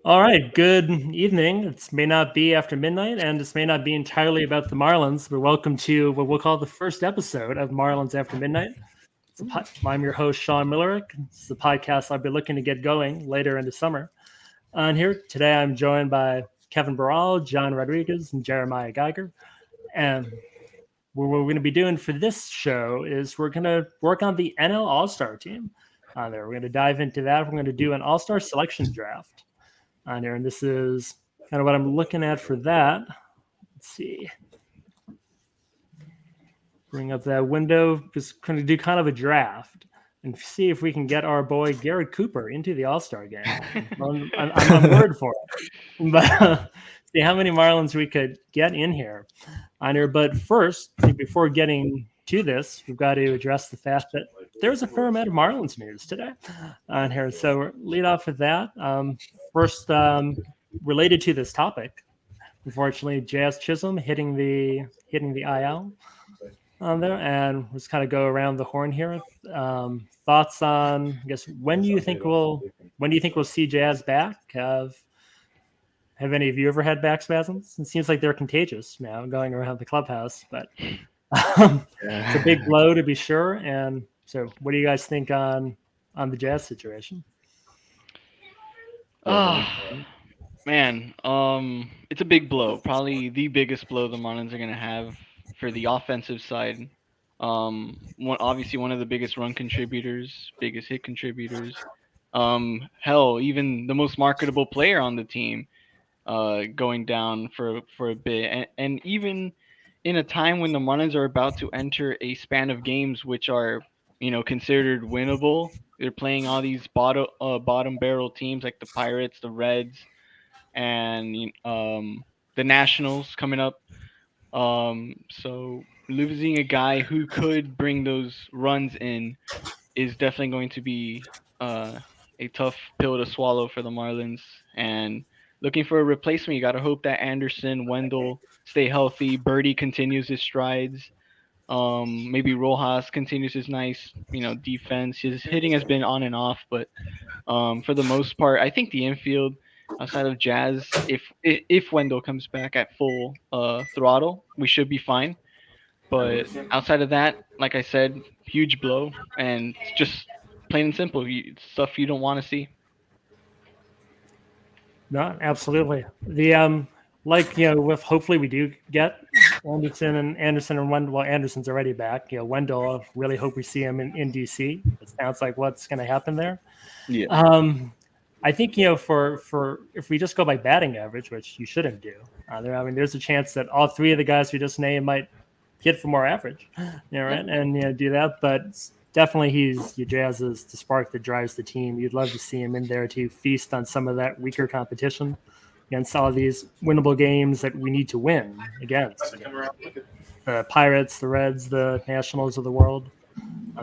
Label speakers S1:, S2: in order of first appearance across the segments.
S1: All right, good evening. It may not be after midnight, and this may not be entirely about the Marlins, but welcome to what we'll call the first episode of Marlins After Midnight. I'm your host, Sean Millerick. It's the podcast I'll be looking to get going later in the summer. And here today, I'm joined by Kevin Barral, John Rodriguez, and Jeremiah Geiger. And what we're going to be doing for this show is we're going to work on the NL All-Star team. We're going to dive into that. We're going to do an All-Star selection draft on here, and this is kind of what I'm looking at for that. Let's see. Bring up that window. Just going to do kind of a draft and see if we can get our boy Garrett Cooper into the All-Star game. I'm worried for it, but see how many Marlins we could get in here on here. But first, before getting to this, we've got to address the fact that there's a fair amount of Marlins news today on here. So we'll lead off with that. First, related to this topic, unfortunately, Jazz Chisholm hitting the IL on there, and let's kind of go around the horn here. Thoughts on, I guess, when do you think we'll see Jazz back? Have any of you ever had back spasms? It seems like they're contagious now, going around the clubhouse. But it's a big blow to be sure. And so, what do you guys think on the Jazz situation?
S2: Oh man, it's a big blow. Probably the biggest blow the Marlins are gonna have for the offensive side. Obviously one of the biggest run contributors, biggest hit contributors. Hell, even the most marketable player on the team, going down for a bit, and even in a time when the Marlins are about to enter a span of games which are considered winnable. They're playing all these bottom barrel teams like the Pirates, the Reds, and the Nationals coming up. So losing a guy who could bring those runs in is definitely going to be a tough pill to swallow for the Marlins. And looking for a replacement, you got to hope that Anderson, Wendell stay healthy. Birdie continues his strides. Maybe Rojas continues his nice, defense. His hitting has been on and off, but for the most part, I think the infield outside of Jazz, if Wendell comes back at full throttle, we should be fine. But outside of that, like I said, huge blow, and it's just plain and simple, stuff you don't want to see.
S1: No, absolutely. The like with hopefully we do get Anderson and Wendell. Well, Anderson's already back. Wendell. I really hope we see him in DC. It sounds like what's going to happen there.
S2: Yeah.
S1: I think for if we just go by batting average, which you shouldn't do, there's a chance that all three of the guys we just named might hit for more average, right, and do that. But definitely, he's your Jazz is the spark that drives the team. You'd love to see him in there to feast on some of that weaker competition against all of these winnable games that we need to win against the Pirates, the Reds, the Nationals of the world.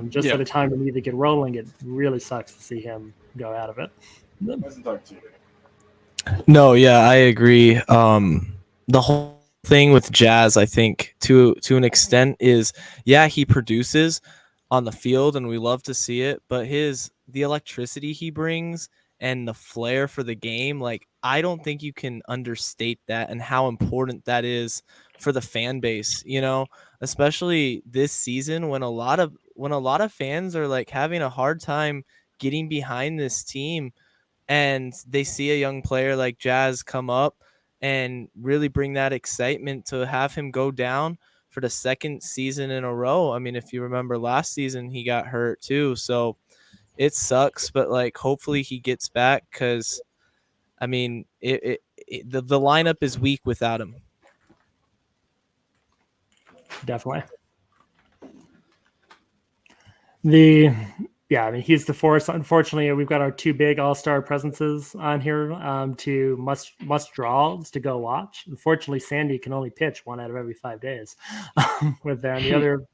S1: Just
S2: Yeah.
S1: at a time we need to get rolling, it really sucks to see him go out of it.
S3: No, yeah, I agree. The whole thing with Jazz, I think, to an extent, is yeah, he produces on the field, and we love to see it. But the electricity he brings and the flair for the game, like I don't think you can understate that and how important that is for the fan base. Especially this season when a lot of fans are like having a hard time getting behind this team and they see a young player like Jazz come up and really bring that excitement to have him go down for the second season in a row. I mean, if you remember last season, he got hurt too. So it sucks, but like hopefully he gets back because I mean, the lineup is weak without him.
S1: Definitely. The he's the force. Unfortunately, we've got our two big all-star presences on here to must draws to go watch. Unfortunately, Sandy can only pitch one out of every 5 days with that. And the other,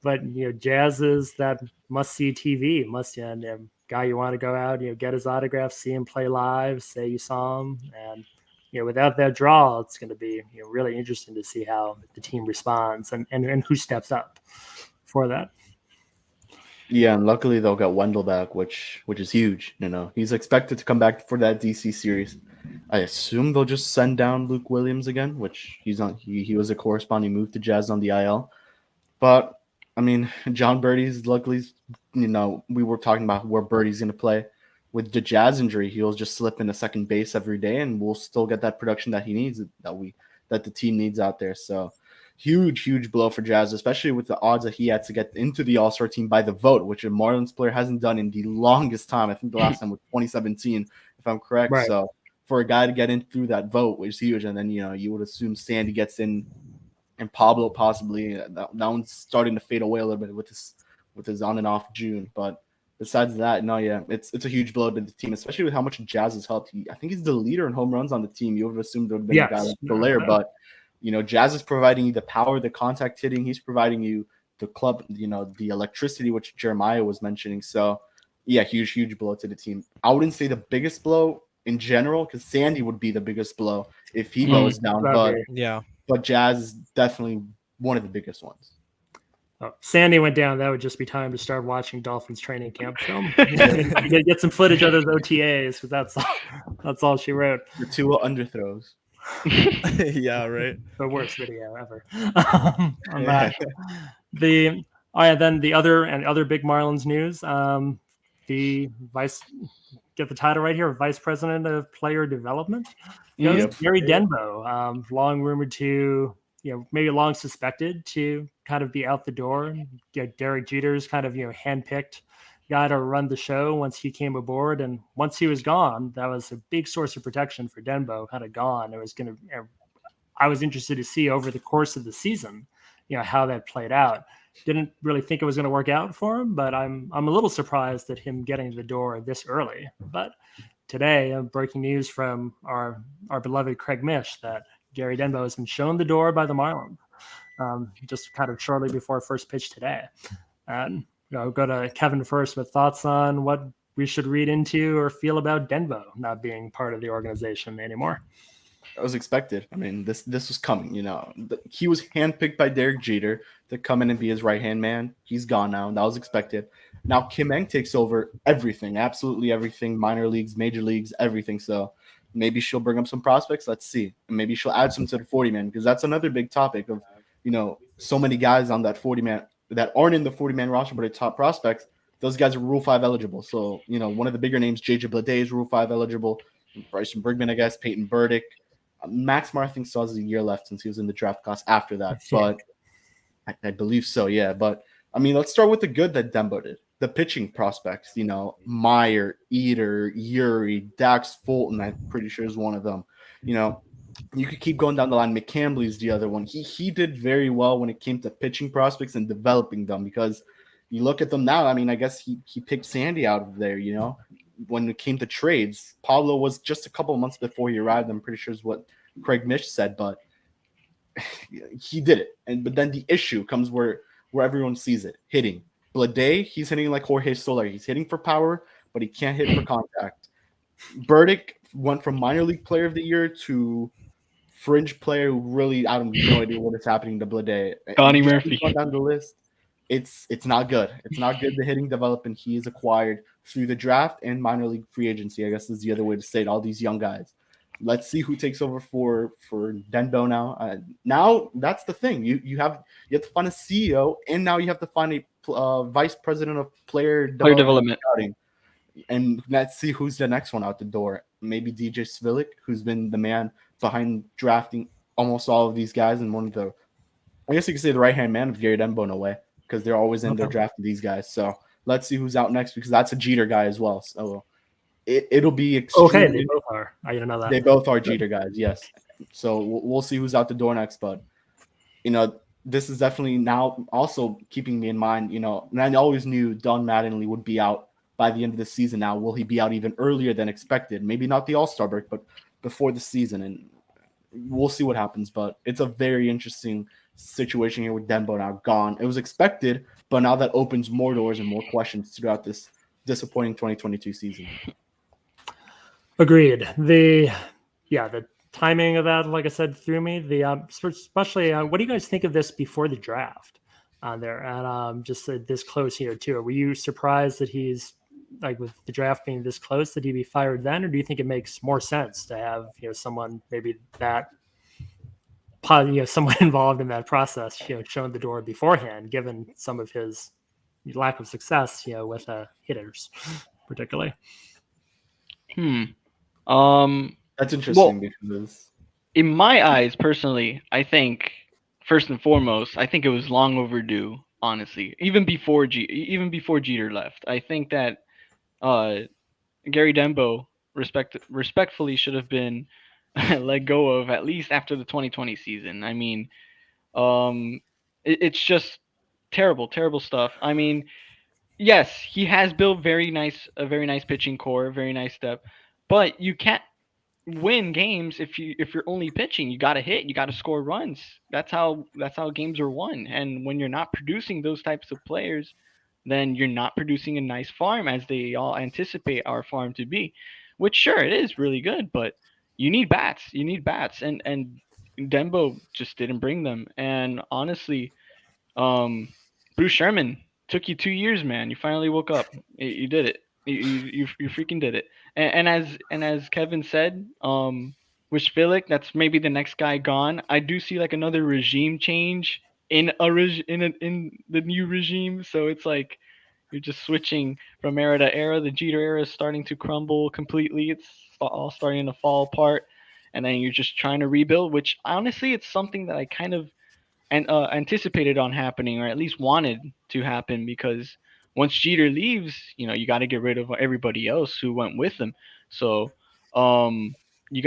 S1: but Jazz is that must see TV, and guy you want to go out, get his autograph, see him play live, say you saw him, and without that draw, it's going to be really interesting to see how the team responds and who steps up for that.
S4: Yeah, and luckily they'll get Wendell back, which is huge. He's expected to come back for that DC series. I assume they'll just send down Luke Williams again, which he's on. He was a corresponding move to Jazz on the IL. But I mean, John Birdie's luckily, we were talking about where Birdie's going to play. With the Jazz injury, he'll just slip into second base every day, and we'll still get that production that he needs, that the team needs out there. So, huge blow for Jazz, especially with the odds that he had to get into the All Star team by the vote, which a Marlins player hasn't done in the longest time. I think the last time was 2017, if I'm correct.
S1: Right.
S4: So, for a guy to get in through that vote was huge, and then you would assume Sandy gets in and Pablo possibly. That one's starting to fade away a little bit with his on and off June. But besides that, no, yeah, it's a huge blow to the team, especially with how much Jazz has helped. I think he's the leader in home runs on the team. You would have assumed there would have been a guy like Soler, but Jazz is providing you the power, the contact hitting. He's providing you the club, the electricity, which Jeremiah was mentioning. So, yeah, huge blow to the team. I wouldn't say the biggest blow in general, because Sandy would be the biggest blow if he goes down, but
S3: Yeah.
S4: but Jazz is definitely one of the biggest ones.
S1: Oh, Sandy went down. That would just be time to start watching Dolphins training camp film. Get some footage of those OTAs, because that's all she wrote.
S4: The two underthrows.
S3: Yeah, right.
S1: The worst video ever. On that. Then the other big Marlins news. The get the title right here, Vice President of Player Development. Gary Denbo, long rumored to, maybe long suspected to kind of be out the door. Derek Jeter's kind of, handpicked guy to run the show once he came aboard. And once he was gone, that was a big source of protection for Denbo, kind of gone. I was interested to see over the course of the season, how that played out. Didn't really think it was going to work out for him, but I'm a little surprised at him getting the door this early. But today, breaking news from our beloved Craig Mish that Gary Denbo has been shown the door by the Marlins, just kind of shortly before first pitch today. And go to Kevin first with thoughts on what we should read into or feel about Denbo not being part of the organization anymore.
S4: That was expected. I mean, this was coming. He was handpicked by Derek Jeter to come in and be his right-hand man. He's gone now, and that was expected. Now Kim Eng takes over everything, absolutely everything, minor leagues, major leagues, everything. So maybe she'll bring up some prospects. Let's see. And maybe she'll add some to the 40-man, because that's another big topic of, so many guys on that 40-man that aren't in the 40-man roster but are top prospects. Those guys are Rule 5 eligible. So, one of the bigger names, JJ Bleday, is Rule 5 eligible. Bryson Bergman, I guess, Peyton Burdick. Max Meyer, I think, still has a year left since he was in the draft class after that. But I believe so, yeah. But, I mean, let's start with the good that Denbo did. The pitching prospects, Meyer, Eater, Yuri, Dax Fulton, I'm pretty sure is one of them. You could keep going down the line. McCambly's the other one. He did very well when it came to pitching prospects and developing them, because you look at them now. I mean, I guess he picked Sandy out of there, when it came to trades. Pablo was just a couple of months before he arrived. I'm pretty sure is what Craig Mish said, but he did it. But then the issue comes where everyone sees it, hitting. Bleday, he's hitting like Jorge Soler. He's hitting for power, but he can't hit for contact. Burdick went from minor league player of the year to fringe player who really, I don't no idea what is happening to Bleday.
S2: Donnie Murphy.
S4: Down the list, it's not good. It's not good, the hitting development he has acquired through the draft and minor league free agency, I guess is the other way to say it, all these young guys. Let's see who takes over for Denbo now. Now that's the thing. You have to find a CEO, and now you have to find a vice president of player development. And let's see who's the next one out the door. Maybe DJ Svilik, who's been the man behind drafting almost all of these guys, and one of the, I guess you could say, the right-hand man of Gary Denbo in a way, because they're always in there drafting these guys. So let's see who's out next, because that's a Jeter guy as well. So it'll be extremely...
S1: Okay, they both are. I didn't know that.
S4: They both are Jeter guys, yes. So we'll see who's out the door next, but this is definitely now also keeping me in mind, and I always knew Don Mattingly would be out by the end of the season. Now, will he be out even earlier than expected? Maybe not the All-Star break, but before the season, and we'll see what happens. But it's a very interesting situation here with Denbo now gone. It was expected, but now that opens more doors and more questions throughout this disappointing 2022 season.
S1: Agreed. The timing of that, like I said, threw me. Especially, what do you guys think of this before the draft? on there, and just this close here too. Were you surprised that he's like with the draft being this close that he'd be fired then, or do you think it makes more sense to have someone maybe that someone involved in that process shown the door beforehand, given some of his lack of success with hitters particularly.
S2: Um,
S4: That's
S2: well,
S4: interesting because
S2: in my eyes, personally, I think first and foremost, I think it was long overdue. Honestly, even before Jeter left, I think that uh, Gary Denbo respectfully should have been let go of at least after the 2020 season. I mean, um, it's just terrible, terrible stuff. I mean, yes, he has built a very nice pitching core, very nice step, but you can't win games if you're only pitching. You got to hit, you got to score runs. That's how games are won. And when you're not producing those types of players, then you're not producing a nice farm as they all anticipate our farm to be. Which sure it is really good, but you need bats. You need bats, and Dembo just didn't bring them. And honestly, um, Bruce Sherman took you 2 years, man. You finally woke up. You did it. You freaking did it. And as Kevin said, with Philic, that's maybe the next guy gone. I do see like another regime change in the new regime. So it's like you're just switching from era to era. The Jeter era is starting to crumble completely. It's all starting to fall apart, and then you're just trying to rebuild. Which honestly, it's something that I kind of and anticipated on happening, or at least wanted to happen, because once Jeter leaves, you got to get rid of everybody else who went with him. So, um, the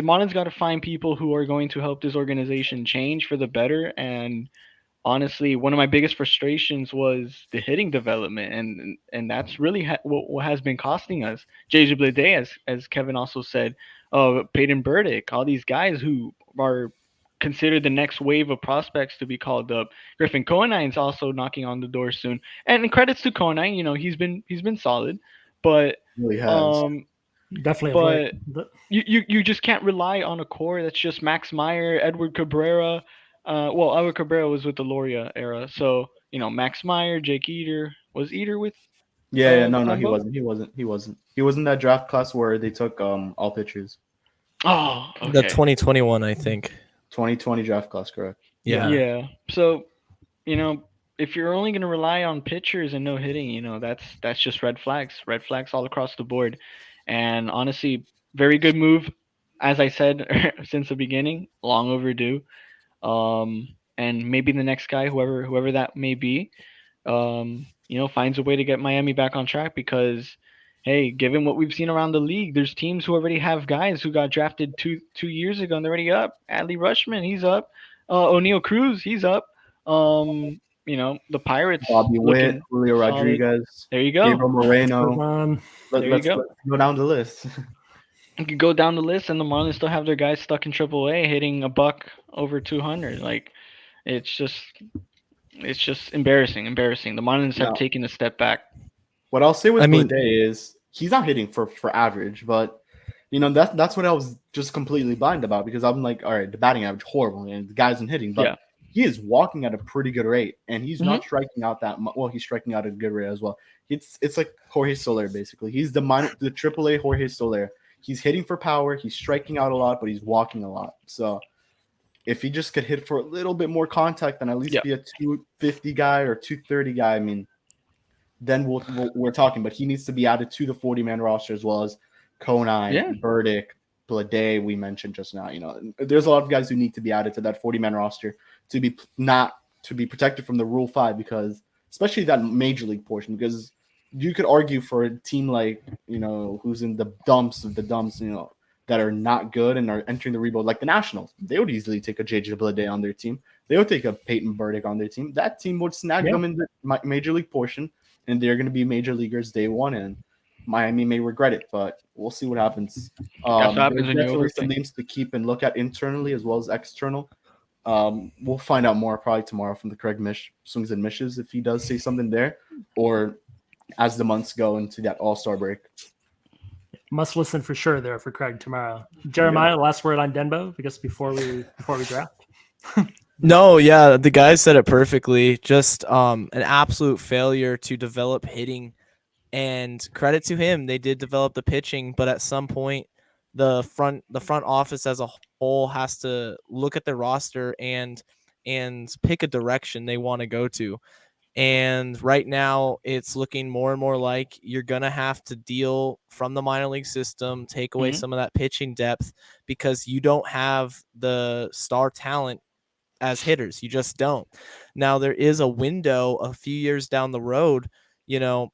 S2: Marlins got to find people who are going to help this organization change for the better. And honestly, one of my biggest frustrations was the hitting development, and that's really what has been costing us. JJ Bleday, as Kevin also said, Peyton Burdick, all these guys who are considered the next wave of prospects to be called up. Griffin Cohenine's also knocking on the door soon, and credits to Cohenine, he's been solid, but
S4: really has.
S2: um,
S1: Definitely of late.
S2: but you just can't rely on a core that's just Max Meyer, Edward Cabrera. Well, Edward Cabrera was with the Loria era, so Max Meyer, Jake Eater. Was Eater with
S4: Yeah, no, no, he
S2: Dembo?
S4: wasn't. He wasn't. He wasn't. He was in that draft class where they took all pitchers.
S2: Oh,
S3: The
S2: okay.
S3: 2021, I think.
S4: 2020 draft class, correct?
S3: Yeah.
S2: Yeah. So you know, if you're only going to rely on pitchers and no hitting, that's just red flags all across the board. And honestly, very good move, as I said since the beginning, long overdue. And maybe the next guy, whoever that may be, finds a way to get Miami back on track, because, hey, given what we've seen around the league, there's teams who already have guys who got drafted two years ago and they're already up. Adley Rushman, he's up. O'Neal Cruz, he's up. The Pirates
S4: Bobby Witt,
S2: looking
S4: Julio
S2: solid.
S4: Rodriguez,
S2: There you go.
S4: Gabriel Moreno.
S2: There you
S4: Let's
S2: go.
S4: go down the list.
S2: You could go down the list, and the Marlins still have their guys stuck in AAA hitting a buck over 200. Like, it's just embarrassing. The Marlins have
S4: No.
S2: taken a step back.
S4: What I'll say with
S3: I mean-
S4: Bleday is he's not hitting for average, but that's what I was just completely blind about, because I'm like, all right, the batting average horrible and the guy's in hitting, but
S2: Yeah.
S4: he is walking at a pretty good rate, and he's not
S2: Mhm.
S4: striking out that much. Well, he's striking out at a good rate as well. It's like Jorge Soler basically. He's the AAA Jorge Soler. He's hitting for power. He's striking out a lot, but he's walking a lot. So if he just could hit for a little bit more contact and at least
S2: Yeah.
S4: be a 250 guy or 230 guy, I mean, then we're talking. But he needs to be added to the 40-man roster, as well as Conine,
S2: Yeah.
S4: Burdick, Bleday, we mentioned just now. There's a lot of guys who need to be added to that 40-man roster to be protected from the Rule 5, because especially that major league portion, because you could argue for a team like, who's in the dumps of the dumps, that are not good and are entering the rebuild, like the Nationals. They would easily take a JJ Bleday on their team. They would take a Peyton Burdick on their team. That team would snag them in the major league portion, and they're going to be major leaguers day one, and Miami may regret it, but we'll see what happens.
S2: That's what happens when you
S4: definitely some
S2: overthink.
S4: names to keep and look at internally as well as external. We'll find out more probably tomorrow from the Craig Swings and Mishes, if he does say something there, or as the months go into that All-Star break.
S1: Must listen for sure there for Craig tomorrow. Jeremiah, last word on Denbo, I guess before we draft.
S3: No, yeah, the guy said it perfectly. Just an absolute failure to develop hitting, and credit to him, they did develop the pitching, but at some point the front office as a whole has to look at the roster and pick a direction they want to go to. And right now, it's looking more and more like you're going to have to deal from the minor league system, take away
S2: Mhm.
S3: some of that pitching depth because you don't have the star talent as hitters. You just don't. Now, there is a window a few years down the road, you know,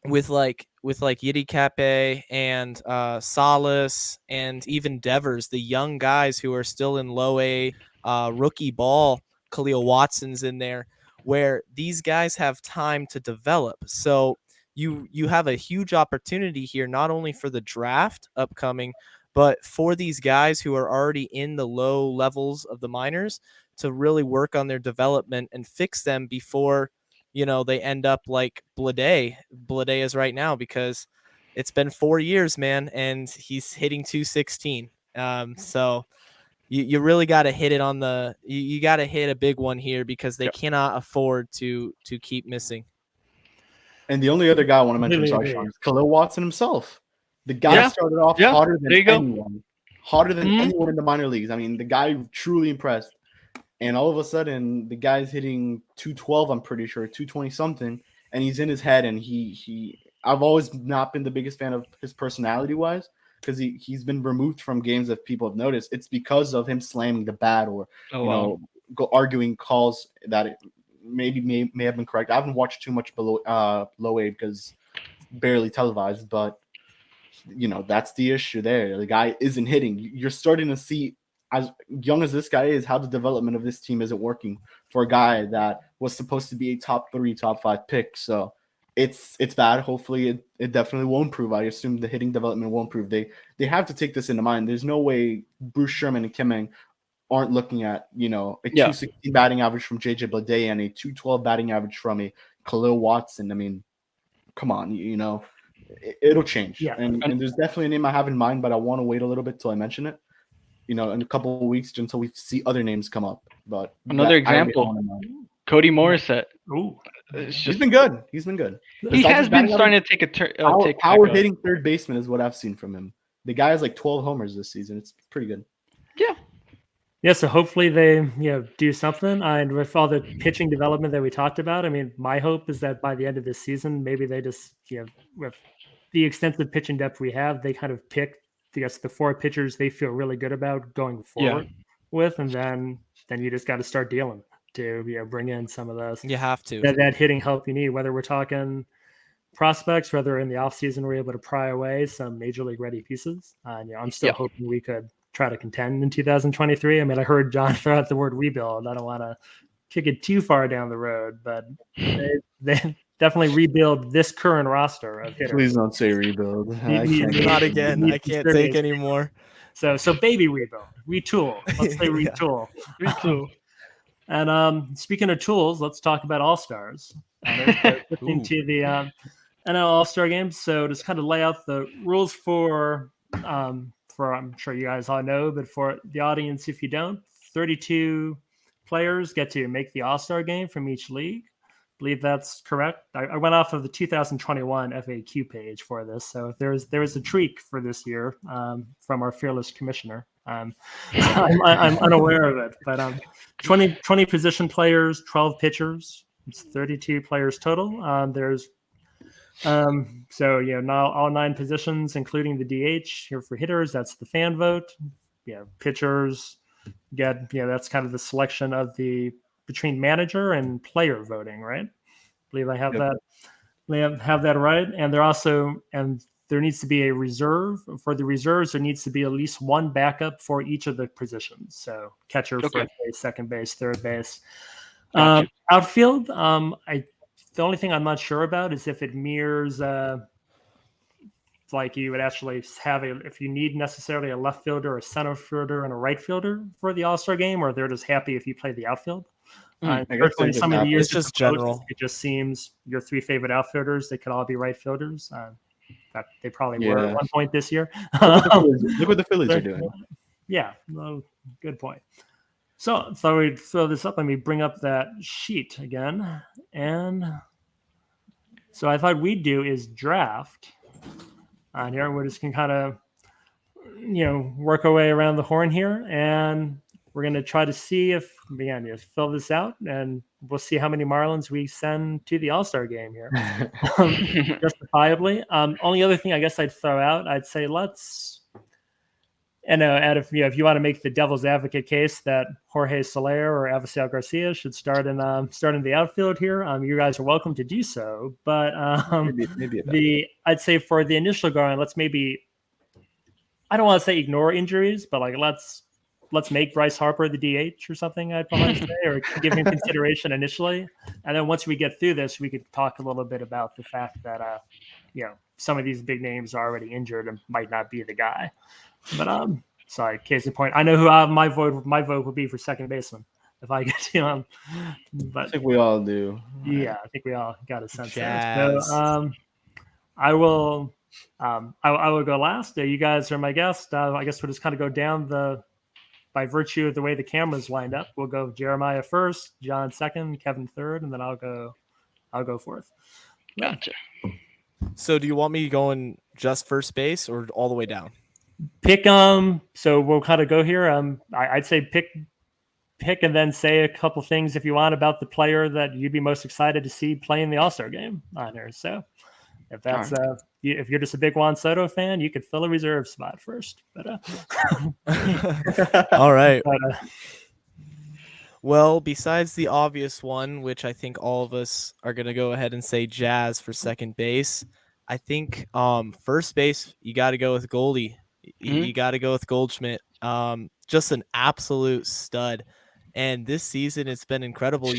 S3: with like Yiddy Cape and Salas and even Devers, the young guys who are still in low A rookie ball. Khalil Watson's in there, where these guys have time to develop. So you have a huge opportunity here, not only for the draft upcoming, but for these guys who are already in the low levels of the minors to really work on their development and fix them before they end up like Blade is right now, because it's been 4 years, man, and he's hitting 216. So you really got to hit it on you got to hit a big one here because they
S2: Yep.
S3: cannot afford to keep missing.
S4: And the only other guy I want to mention,
S1: Completely
S4: sorry,
S1: agree.
S4: Sean, is Khalil Watson himself. The guy
S2: Yeah.
S4: started off
S2: Yeah.
S4: hotter
S2: There
S4: than
S2: you go.
S4: anyone, hotter than
S2: Mhm.
S4: anyone in the minor leagues. I mean, the guy truly impressed. And all of a sudden, the guy's hitting 212, I'm pretty sure, 220 something, and he's in his head. And he I've always not been the biggest fan of his personality wise because he's been removed from games if people have noticed. It's because of him slamming the bat or
S2: Oh wow.
S4: arguing calls that it maybe may have been correct. I haven't watched too much below low A because it's barely televised, but that's the issue there. The guy isn't hitting. You're starting to see, as young as this guy is, how the development of this team isn't working for a guy that was supposed to be a top 3, top 5 pick. So it's bad. Hopefully it definitely will improve. I assume the hitting development will improve. They have to take this into mind. There's no way Bruce Sherman and Kimeng aren't looking at, a
S2: Yeah.
S4: 216 batting average from JJ Bleday and a 212 batting average from a Khalil Watson. I mean, come on, it'll change.
S1: Yeah.
S4: And there's definitely a name I have in mind, but I want to wait a little bit till I mention it. In a couple of weeks until we see other names come up. But
S2: Another
S4: that I already have
S2: example,
S4: one in mind.
S2: Cody Morissette.
S1: Ooh.
S2: It's
S4: He's
S2: just
S4: been good. He's been good.
S2: he
S4: Besides
S2: has
S4: his
S2: been
S4: batting
S2: starting
S4: average,
S2: to take a take
S4: power
S2: back up.
S4: hitting third baseman is what I've seen from him. The guy has like 12 homers this season. It's pretty good.
S2: Yeah.
S1: Yeah, so hopefully they do something. And with all the pitching development that we talked about, I mean, my hope is that by the end of this season, maybe they just with the extensive pitching depth we have, they kind of pick the 4 pitchers they feel really good about going
S2: Yeah.
S1: forward with, and then you just got to start dealing to bring in some of those
S3: You have to.
S1: that hitting help you need. Whether we're talking prospects, whether in the offseason we're able to pry away some major league ready pieces. I'm still
S2: Yeah.
S1: hoping we could try to contend in 2023. I mean, I heard John throw out the word rebuild. I don't want to kick it too far down the road, but they definitely rebuild this current roster of hitters.
S4: Please don't say rebuild. I can't get
S3: Not
S4: it.
S3: again. I can't take anymore.
S1: So baby rebuild, retool. Let's say
S3: Yeah.
S1: retool.
S2: Me too.
S1: And speaking of tools, let's talk about all stars. Shifting
S3: Ooh.
S1: to the NL All-Star games. So just kind of lay out the rules for I'm sure you guys all know, but for the audience, if you don't, 32 players get to make the All-Star game from each league. I believe that's correct. I went off of the 2021 FAQ page for this, so there was a tweak for this year from our fearless commissioner. I'm unaware of it, but 20 position players, 12 pitchers. It's 32 players total. There's so now all 9 positions, including the DH here for hitters. That's the fan vote. Pitchers get that's kind of the selection of the between manager and player voting, right? I believe I have
S4: Yep.
S1: that. They have that right, and there needs to be a reserve. For the reserves, there needs to be at least one backup for each of the positions. So catcher,
S2: Okay.
S1: first base, second base, third base.
S2: Gotcha.
S1: Outfield, the only thing I'm not sure about is if it mirrors like you would actually have if you need necessarily a left fielder, a center fielder, and a right fielder for the All-Star game, or they're just happy if you play the outfield.
S4: I guess
S1: Personally,
S4: they're
S1: some of the
S4: just
S1: years
S3: It's just
S1: it's approached,
S3: general.
S1: it just seems your 3 favorite outfielders, they could all be right fielders. In fact, they probably were at
S4: Yeah.
S1: one point this year.
S4: Look what the Phillies are doing.
S1: Yeah, well, good point. So we throw this up. Let me bring up that sheet again. And so I thought we'd do is draft on here. We just can kind of, work our way around the horn here. And we're going to try to see if, again, just fill this out and we'll see how many Marlins we send to the All-Star game here. Justifiably. Only other thing I guess I'd throw out, I'd say let's, and if you want to make the devil's advocate case that Jorge Soler or Avisail Garcia should start in the outfield here, you guys are welcome to do so. But
S4: maybe
S1: I'd say for the initial going, let's maybe, I don't want to say ignore injuries, but like let's make Bryce Harper the DH or something. I'd probably say, or give him consideration initially, and then once we get through this, we could talk a little bit about the fact that some of these big names are already injured and might not be the guy. But sorry, case in point, I know who my vote would be for second baseman if I get to but
S4: I think we all do.
S1: Yeah, I think we all got a sense
S3: Jazz.
S1: there. So I will I will go last. You guys are my guest. I guess we'll just kind of go down by virtue of the way the cameras lined up. We'll go Jeremiah first, John second, Kevin third, and then I'll go fourth.
S2: Gotcha.
S3: So do you want me going just first base or all the way down?
S1: Pick so we'll kind of go here. I'd say pick and then say a couple things if you want about the player that you'd be most excited to see play in the All-Star game on here. So if that's if you're just a big Juan Soto fan, you could fill a reserve spot first. But
S3: all right.
S1: but,
S3: Well, besides the obvious one, which I think all of us are going to go ahead and say Jazz for second base, I think first base, you got to go with Goldie. You got to go with Goldschmidt. Just an absolute stud. And this season, it's been incredible.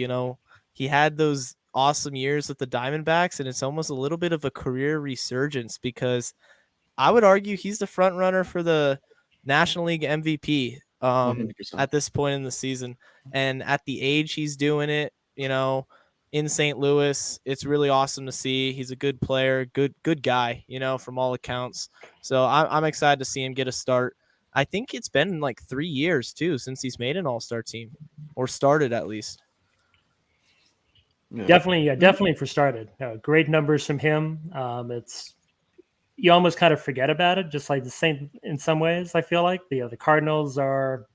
S3: He had those awesome years with the Diamondbacks, and it's almost a little bit of a career resurgence because I would argue he's the front runner for the National League MVP
S4: 100%.
S3: at this point in the season. And at the age he's doing it, in St. Louis, it's really awesome to see. He's a good player, good guy, from all accounts. So I'm excited to see him get a start. I think it's been like 3 years too since he's made an All-Star team, or started at least.
S4: Yeah.
S1: Definitely for started. Great numbers from him. It's you almost kind of forget about it, just like the same in some ways. I feel like the Cardinals are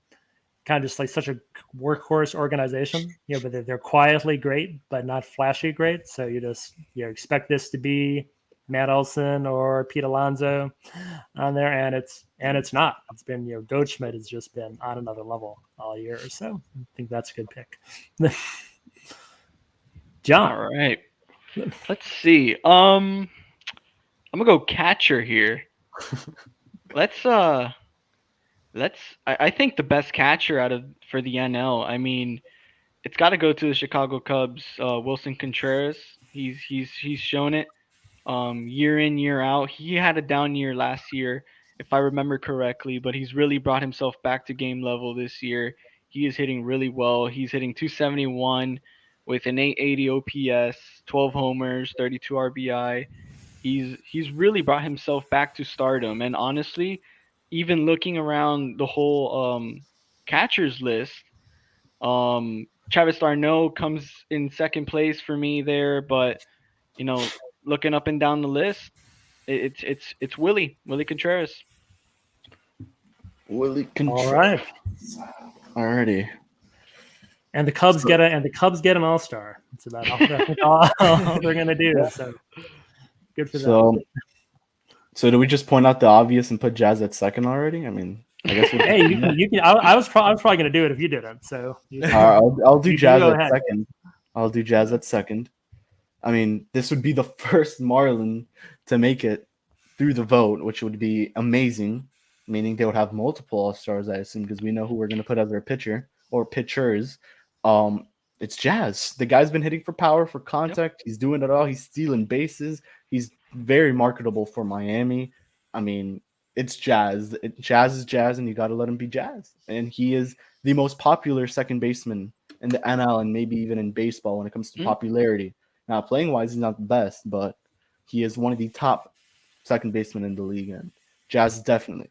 S1: kind of just like such a workhorse organization, but they're quietly great, but not flashy great. So you just expect this to be Matt Olson or Pete Alonso on there, and it's not. It's been Goldschmidt has just been on another level all year. So I think that's a good pick. John,
S2: All right. Let's see. I'm gonna go catcher here. I think the best catcher for the NL. I mean, it's got to go to the Chicago Cubs. Wilson Contreras. He's shown it. Year in, year out. He had a down year last year, if I remember correctly, but he's really brought himself back to game level this year. He is hitting really well. He's hitting 271 with an 880 OPS, 12 homers, 32 RBI. He's really brought himself back to stardom. And honestly, even looking around the whole catchers list, Travis d'Arnaud comes in second place for me there, but looking up and down the list, it's Willie Contreras.
S4: Willie
S1: all right.
S4: Alrighty.
S1: And the Cubs get an All-Star. It's about all they're gonna do. So good for them.
S4: So do we just point out the obvious and put Jazz at second already? I mean, I guess
S1: hey, you can. I was probably gonna do it if you didn't. So
S4: I'll do Jazz at
S1: ahead.
S4: second. I'll do Jazz at second. I mean, this would be the first Marlin to make it through the vote, which would be amazing. Meaning they would have multiple All-Stars, I assume, because we know who we're going to put as their pitcher or pitchers. It's Jazz. The guy's been hitting for power, for contact. Yep. He's doing it all. He's stealing bases. He's very marketable for Miami. I mean, it's Jazz. Jazz is Jazz, and you got to let him be Jazz. And he is the most popular second baseman in the NL and maybe even in baseball when it comes to popularity. Now, playing-wise, he's not the best, but he is one of the top second basemen in the league. And Jazz definitely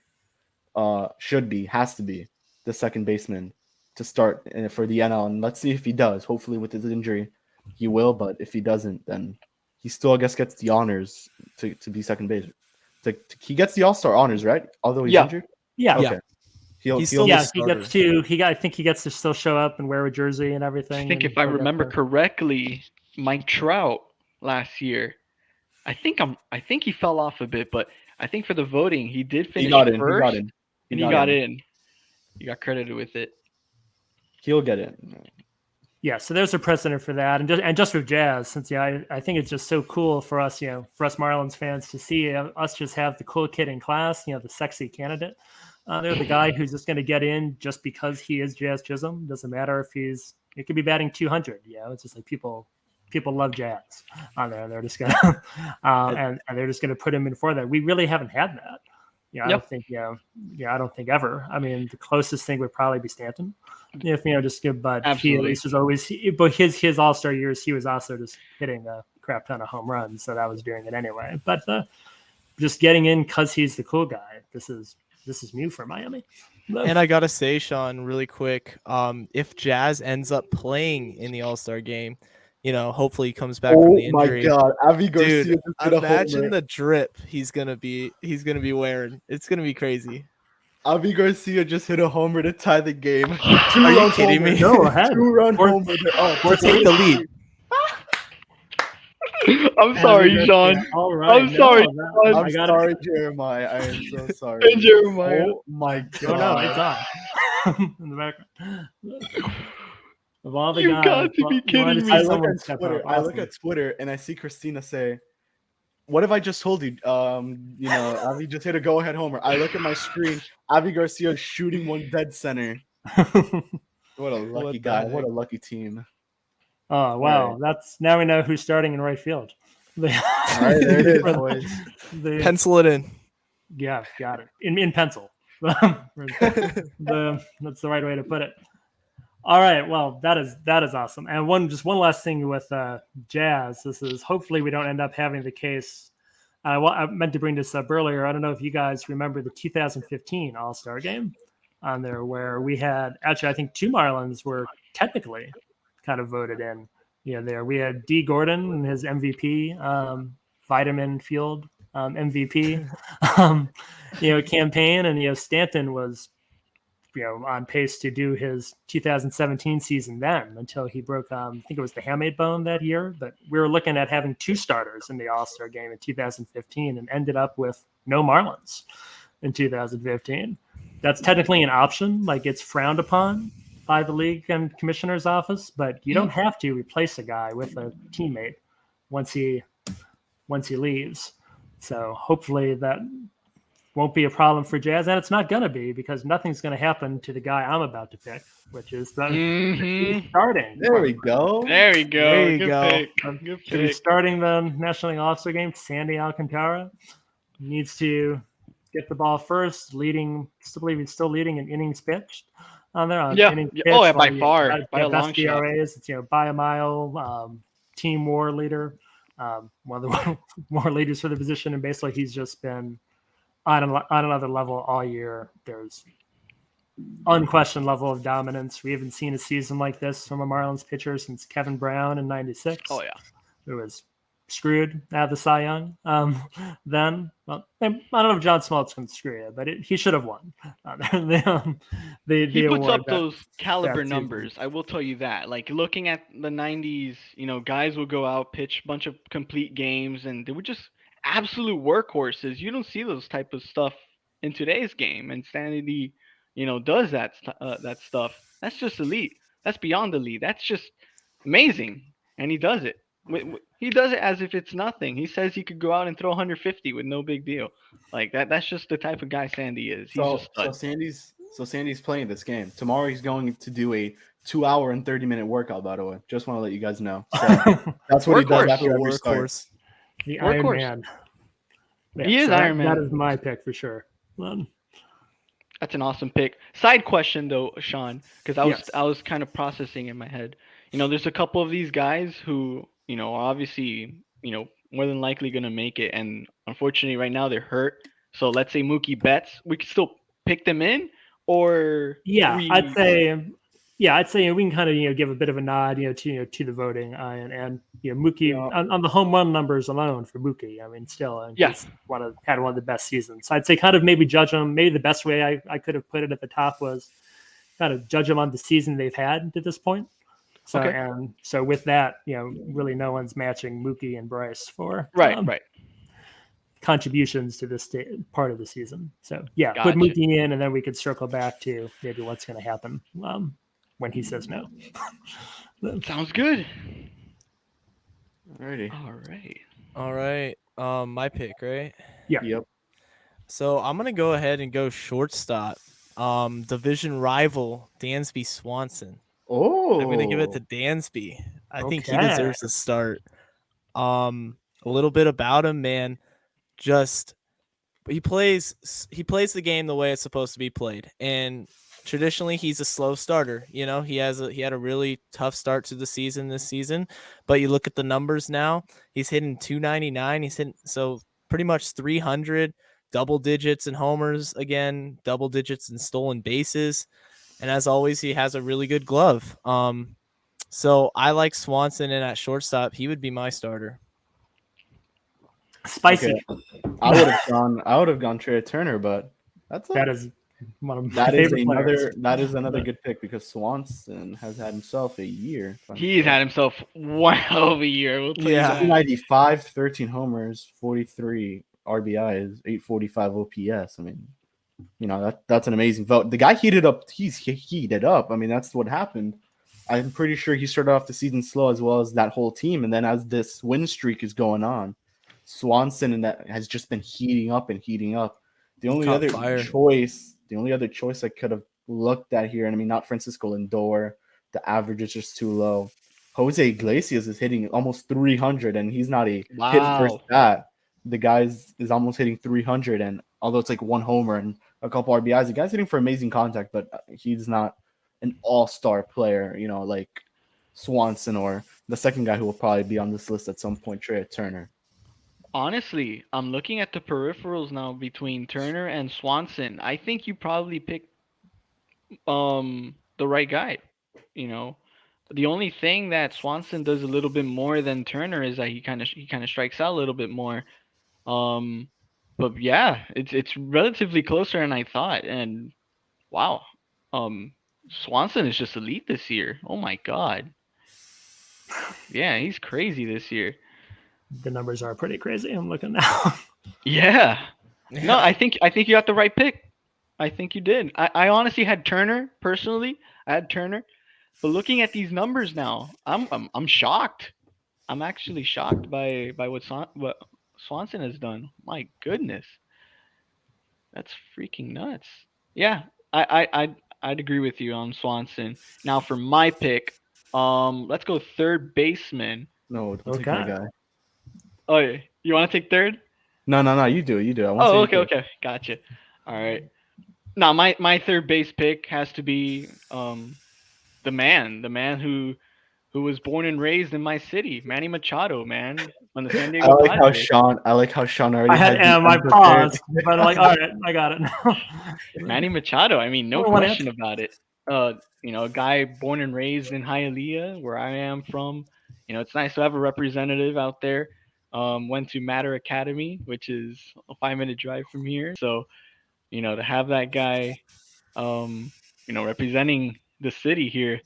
S4: has to be the second baseman to start for the NL, and let's see if he does. Hopefully, with his injury, he will. But if he doesn't, then he still, I guess, gets the honors to be second base. He gets the All-Star honors, right? Although he's
S2: Yeah.
S4: injured.
S1: Yeah.
S4: Okay.
S3: He's still
S1: Yeah,
S3: the
S1: he
S3: starter.
S1: gets to. I think he gets to still show up and wear a jersey and
S2: I
S1: everything.
S2: think
S1: and
S2: if I
S1: he'll get
S2: remember
S1: the-
S2: correctly, Mike Trout last year, I think he fell off a bit, but I think for the voting he did
S4: He
S2: finish
S4: got in.
S2: first,
S4: He got in.
S2: and he got in. He got credited with it.
S4: He'll get in.
S1: Yeah, so there's a precedent for that, and just with Jazz, since I think it's just so cool for us, for us Marlins fans to see us just have the cool kid in class, the sexy candidate. They're the guy who's just going to get in just because he is Jazz Chisholm. Doesn't matter if it could be batting 200. It's just like people love Jazz on there. They're just gonna and they're just gonna put him in for that. We really haven't had that. I don't think I don't think ever. I mean, the closest thing would probably be Stanton. If just good, but he at least was always. But his All-Star years, he was also just hitting a crap ton of home runs, so that was doing it anyway. But just getting in because he's the cool guy. This is new for Miami.
S3: And I gotta say, Sean, really quick, if Jazz ends up playing in the All-Star game, hopefully he comes back from the injury.
S4: Oh my God, Avi Garcia!
S3: Dude, imagine the drip he's gonna be wearing. It's gonna be crazy.
S4: Avi Garcia just hit a homer to tie the game.
S3: Are you kidding me?
S1: Go ahead.
S4: 2-run homer.
S3: Or take the lead.
S2: I'm sorry, Sean.
S1: All right.
S2: I'm sorry.
S4: I'm sorry, Jeremiah. I am so sorry.
S2: And Jeremiah.
S4: Oh my God!
S1: Oh no, it's on in the background. Of all the
S2: You
S1: guys,
S2: got to be kidding me.
S4: I look at Twitter and I see Christina say, "What have I just told you? Avi just hit a go-ahead homer." I look at my screen. Avi Garcia shooting one dead center. What a lucky guy! What a lucky team!
S1: Oh wow, that's now we know who's starting in right field.
S4: All right, there it is, boys.
S3: Pencil it in.
S1: Yeah, got it. In pencil. That's the right way to put it. All right, well that is awesome. And one last thing with Jazz. This is hopefully we don't end up having the case. I meant to bring this up earlier. I don't know if you guys remember the 2015 All-Star game on there where we had actually I think two Marlins were technically kind of voted in. There we had D. Gordon and his MVP, Vitamin Field MVP, campaign, and Stanton was on pace to do his 2017 season then until he broke I think it was the hamate bone that year. But we were looking at having two starters in the All-Star game in 2015 and ended up with no Marlins in 2015. That's technically an option, like it's frowned upon by the league and commissioner's office, but you don't have to replace a guy with a teammate once he leaves. So hopefully that won't be a problem for Jazz, and it's not going to be because nothing's going to happen to the guy I'm about to pick, which is the starting.
S4: There we go.
S2: There we go.
S3: There you
S2: Good
S3: go.
S2: pick. Good
S1: He's
S2: pick.
S1: starting the National League All-Star game. Sandy Alcantara needs to get the ball first, still leading in innings pitched on there. Innings pitched,
S2: Oh, yeah, by far, by a long shot.
S1: BRAs, it's by a mile. Team WAR leader, one of the more leaders for the position, and basically he's just been on another level all year. There's unquestioned level of dominance. We haven't seen a season like this from a Marlins pitcher since Kevin Brown in '96.
S2: Oh yeah,
S1: who was screwed out of the Cy Young. Then, well, I don't know if John Smoltz can screw you, but he should have won.
S2: He puts up those caliber numbers. I will tell you that. Like looking at the '90s, guys would go out, pitch a bunch of complete games, and they were just absolute workhorses. You don't see those type of stuff in today's game, and Sandy, does that stuff. That's just elite. That's beyond elite. That's just amazing, and he does it. He does it as if it's nothing. He says he could go out and throw 150 with no big deal. Like that. That's just the type of guy Sandy is.
S4: So Sandy's playing this game tomorrow. He's going to do a 2-hour and 30-minute workout. By the way, just want to let you guys know. So that's what he does after every start.
S1: The Iron Man. Yeah,
S2: he is Iron Man.
S1: That is my pick for sure.
S2: That's an awesome pick. Side question though, Sean, because I was kind of processing in my head. There's a couple of these guys who are obviously more than likely going to make it, and unfortunately right now they're hurt. So let's say Mookie Betts, we could still pick them in, or
S1: I'd say Yeah, I'd say we can kind of give a bit of a nod to the voting and Mookie on the home run numbers alone for Mookie. I mean, still he's had one of the best seasons. So I'd say kind of maybe judge him. Maybe the best way I could have put it at the top was kind of judge them on the season they've had to this point. So and so with that, really no one's matching Mookie and Bryce for
S2: Right.
S1: contributions to this part of the season. So yeah,
S2: Gotcha.
S1: put Mookie in, and then we could circle back to maybe what's going to happen when he says no.
S2: Sounds good.
S4: Alrighty.
S2: All right.
S3: My pick, right?
S1: Yeah.
S4: Yep.
S3: So I'm gonna go ahead and go shortstop. Division rival Dansby Swanson.
S4: Oh.
S3: I'm gonna give it to Dansby. I think he
S1: Okay.
S3: deserves a start. A little bit about him, man. Just he plays the game the way it's supposed to be played, and traditionally he's a slow starter. He had a really tough start to the season this season, but you look at the numbers now. He's hitting 299. He's hitting pretty much 300, double digits in homers again, double digits in stolen bases, and as always, he has a really good glove. So I like Swanson, and at shortstop, he would be my starter.
S1: Spicy.
S4: Okay. I would have gone Trey Turner, but
S1: that is one of my
S4: that is
S1: favorite players.
S4: another good pick because Swanson has had himself a year.
S2: He's had himself one hell of a year. We'll tell you that.
S4: 295, 13 homers, 43 RBIs, 845 OPS. I mean, that's an amazing vote. The guy heated up. He's heated up. I mean, that's what happened. I'm pretty sure he started off the season slow as well as that whole team, and then as this win streak is going on, Swanson and that has just been heating up and heating up. The only other choice I could have looked at here, and I mean, not Francisco Lindor. The average is just too low. Jose Iglesias is hitting almost 300, and he's not a hit first bat. The guy is almost hitting 300, and although it's like one homer and a couple RBIs, the guy's hitting for amazing contact, but he's not an all-star player, like Swanson or the second guy who will probably be on this list at some point, Trey Turner.
S2: Honestly, I'm looking at the peripherals now between Turner and Swanson. I think you probably picked the right guy. The only thing that Swanson does a little bit more than Turner is that he kind of strikes out a little bit more. But yeah, it's relatively closer than I thought. And wow, Swanson is just elite this year. Oh my god. Yeah, he's crazy this year.
S1: The numbers are pretty crazy. I'm looking now.
S2: Yeah. No, I think you got the right pick. I think you did. I honestly had Turner personally. I had Turner, but looking at these numbers now, I'm shocked. I'm actually shocked by what Swanson has done. My goodness, that's freaking nuts. Yeah, I'd agree with you on Swanson. Now for my pick, let's go third baseman.
S4: No, don't take my guy.
S2: Oh, yeah. You want to take third?
S4: No, you do it.
S2: Okay, gotcha. All right. Now my third base pick has to be the man who was born and raised in my city, Manny Machado, man, on the San Diego Padres.
S4: I like how Sean already.
S1: I had my pause, but I'm like, all right, I got it now.
S2: Manny Machado. I mean, no question about it. A guy born and raised in Hialeah, where I am from. It's nice to have a representative out there. Went to Mater Academy, which is a 5-minute drive from here. So, to have that guy, representing the city here,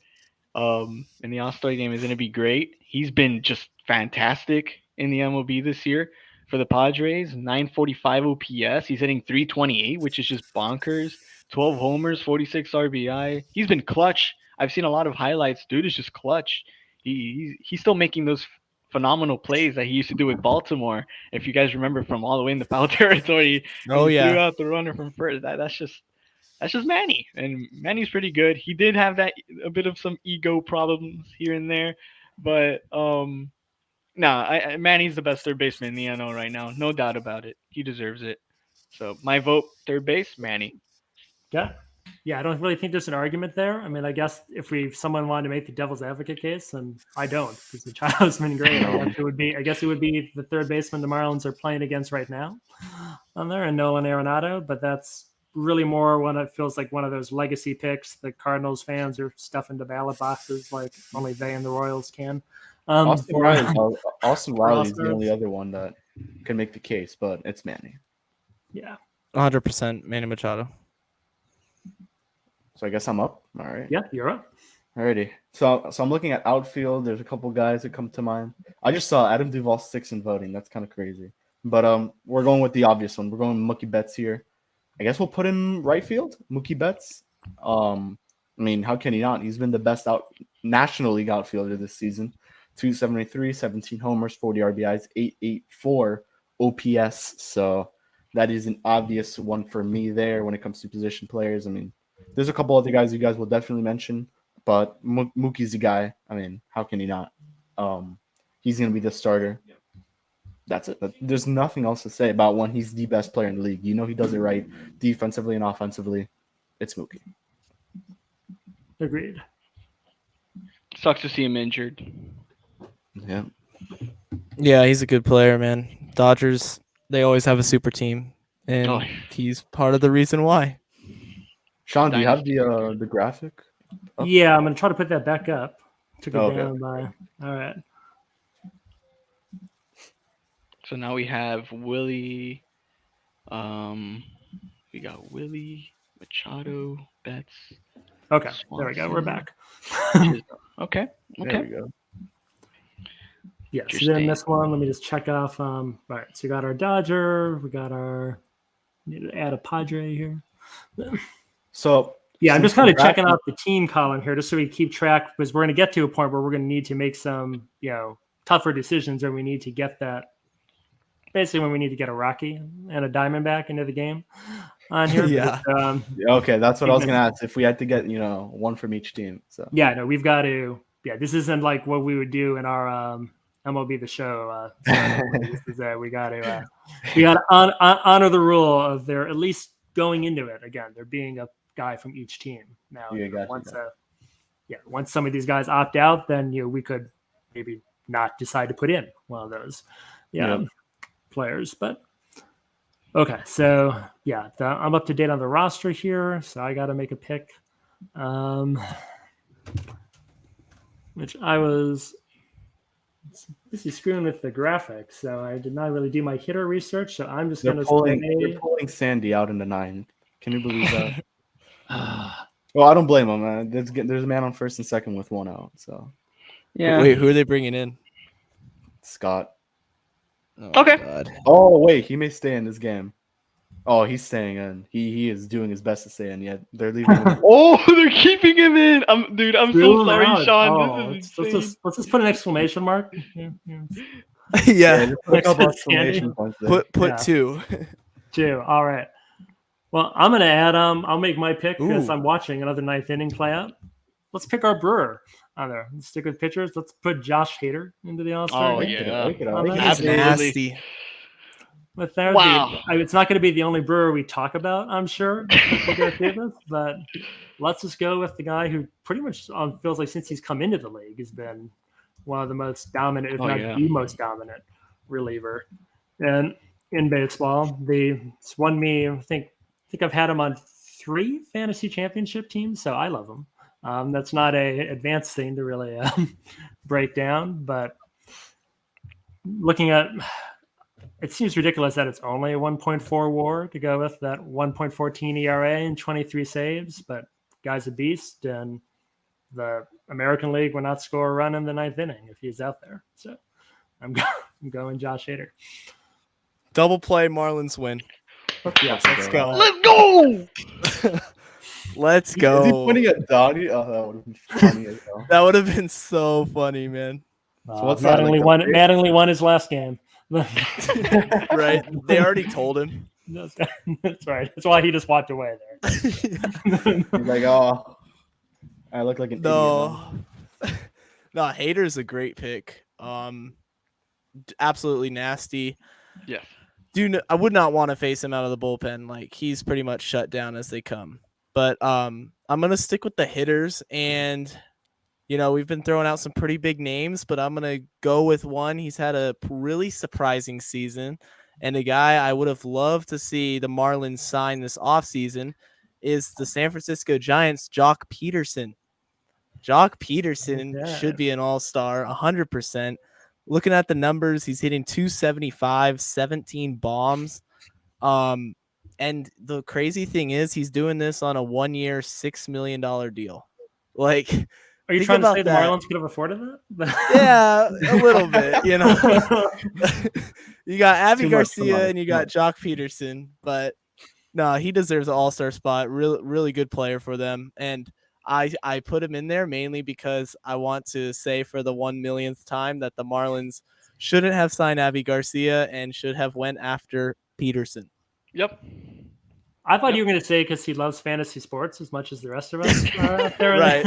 S2: in the All-Star game is going to be great. He's been just fantastic in the MLB this year for the Padres. 945 OPS. He's hitting 328, which is just bonkers. 12 homers, 46 RBI. He's been clutch. I've seen a lot of highlights. Dude is just clutch. He's still making those phenomenal plays that he used to do with Baltimore. If you guys remember from all the way in the foul territory, threw out the runner from first. That's just Manny, and Manny's pretty good. He did have a bit of some ego problems here and there, but Manny's the best third baseman in the NL right now, no doubt about it. He deserves it. So my vote, third base, Manny.
S1: Yeah, I don't really think there's an argument there. I mean, I guess if someone wanted to make the devil's advocate case, and I don't, because Machado's been great. I guess it would be the third baseman the Marlins are playing against right now on there, and Nolan Arenado. But that's really more when it feels like one of those legacy picks the Cardinals fans are stuffing the ballot boxes like only they and the Royals can.
S4: Austin Riley, Austin
S1: for
S4: Riley is the
S1: All-Stars.
S4: only other one that can make the case, but it's Manny.
S1: Yeah.
S3: 100% Manny Machado.
S4: So I guess I'm up. All right.
S1: Yeah, you're up.
S4: Alrighty. So I'm looking at outfield. There's a couple guys that come to mind. I just saw Adam Duvall 6th in voting. That's kind of crazy. But we're going with the obvious one. We're going with Mookie Betts here. I guess we'll put him right field. Mookie Betts. I mean, how can he not? He's been the best National League outfielder this season. 273, 17 homers, 40 RBIs, 884 OPS. So that is an obvious one for me there when it comes to position players. I mean, there's a couple other guys you guys will definitely mention, but Mookie's the guy. I mean, how can he not? He's going to be the starter. That's it. There's nothing else to say about when he's the best player in the league. You know he does it right defensively and offensively. It's Mookie.
S1: Agreed.
S2: Sucks to see him injured.
S4: Yeah.
S3: Yeah, he's a good player, man. Dodgers, they always have a super team, and
S2: Oh.
S3: he's part of the reason why.
S4: Sean, do you have the graphic? Oh.
S1: Yeah, I'm going to try to put that back up. Took it
S4: Okay.
S1: down by. All right.
S2: So now we have Willie. We got Willie, Machado, Betts.
S1: Okay, there we go. We're back.
S2: Okay.
S4: There we go.
S1: Yes, so then this one, let me just check off. All right, so we got our Dodger. We got our. Need to add a Padre here.
S4: So
S1: yeah, I'm just kind of checking out the team column here, just so we keep track, because we're going to get to a point where we're going to need to make some, tougher decisions, or we need to get that. Basically, when we need to get a Rocky and a Diamondback into the game on here.
S3: Yeah.
S1: But,
S4: okay, that's what I was going to ask. If we had to get, one from each team. So
S1: yeah, no, we've got to. Yeah, this isn't like what we would do in our MLB The Show. This is we got to honor the rule of there at least going into it. Again, there being a guy from each team. Now, once some of these guys opt out, then we could maybe not decide to put in one of those. Players, but okay, so I'm up to date on the roster here, so I got to make a pick, which I was busy screwing with the graphics, so I did not really do my hitter research. So I'm just going to
S4: they're pulling Sandy out in the 9th. Can you believe that? Well, I don't blame him, man. There's a man on first and second with one out. So
S2: yeah.
S3: Wait, who are they bringing in?
S4: Scott.
S3: Oh,
S2: okay.
S3: God.
S4: Oh wait, he may stay in this game. Oh, he's staying in. He is doing his best to stay in. Yet they're leaving him.
S2: Oh, they're keeping him in. I'm so sorry,
S1: out.
S2: Sean. This is insane.
S1: Let's just put an exclamation mark.
S3: Yeah.
S4: Just put a couple exclamation points there.
S3: Put 2.
S1: 2. All right. Well, I'm gonna add. I'll make my pick because I'm watching another 9th inning play out. Let's pick our Brewer on there. Let's stick with pitchers. Let's put Josh Hader into the All-Star.
S2: Oh
S1: game.
S2: yeah,
S3: He's nasty.
S1: With there,
S2: wow.
S1: It's not going to be the only Brewer we talk about, I'm sure. But let's just go with the guy who pretty much feels like since he's come into the league has been one of the most dominant, if not the most dominant reliever. And in baseball, it's won me. I think I've had him on 3 fantasy championship teams, so I love him. That's not a advanced thing to really break down, but looking at. It seems ridiculous that it's only a 1.4 WAR to go with that 1.14 ERA and 23 saves, but guy's a beast, and the American League will not score a run in the 9th inning if he's out there. So I'm going Josh Hader.
S3: Double play, Marlins win.
S1: Yes,
S3: Let's go.
S2: Let's go.
S3: Let's go.
S4: Is he pointing at Donnie? Oh, that would have been funny as hell.
S3: That would have been so funny, man.
S4: So what's that?
S1: Mattingly won his last game.
S3: Right? They already told him.
S1: That's right. That's why he just walked away there.
S4: He's like, oh, I look like an idiot.
S3: No, Hader's a great pick. Absolutely nasty.
S2: Yes.
S3: Dude, I would not want to face him out of the bullpen. Like, he's pretty much shut down as they come. But I'm gonna stick with the hitters, and we've been throwing out some pretty big names, but I'm gonna go with one. He's had a really surprising season, And a guy I would have loved to see the Marlins sign this offseason is the San Francisco Giants' Jock Peterson. Jock Peterson should be an all-star 100%. Looking at the numbers, he's hitting 275, 17 bombs. And the crazy thing is he's doing this on a 1-year, $6 million deal. Like,
S1: Are you
S3: think
S1: trying to say
S3: about
S1: the
S3: that.
S1: Marlins could have afforded that?
S3: Yeah, a little bit, you know. You got Avi
S4: Too much for
S3: Garcia
S4: life.
S3: and you got Jock Peterson, but no, he deserves an all-star spot. Really good player for them. And I put him in there mainly because I want to say for the 1 millionth time that the Marlins shouldn't have signed Avi Garcia and should have went after Peterson.
S2: Yep.
S1: I thought you were going to say because he loves fantasy sports as much as the rest of us out there
S3: Right.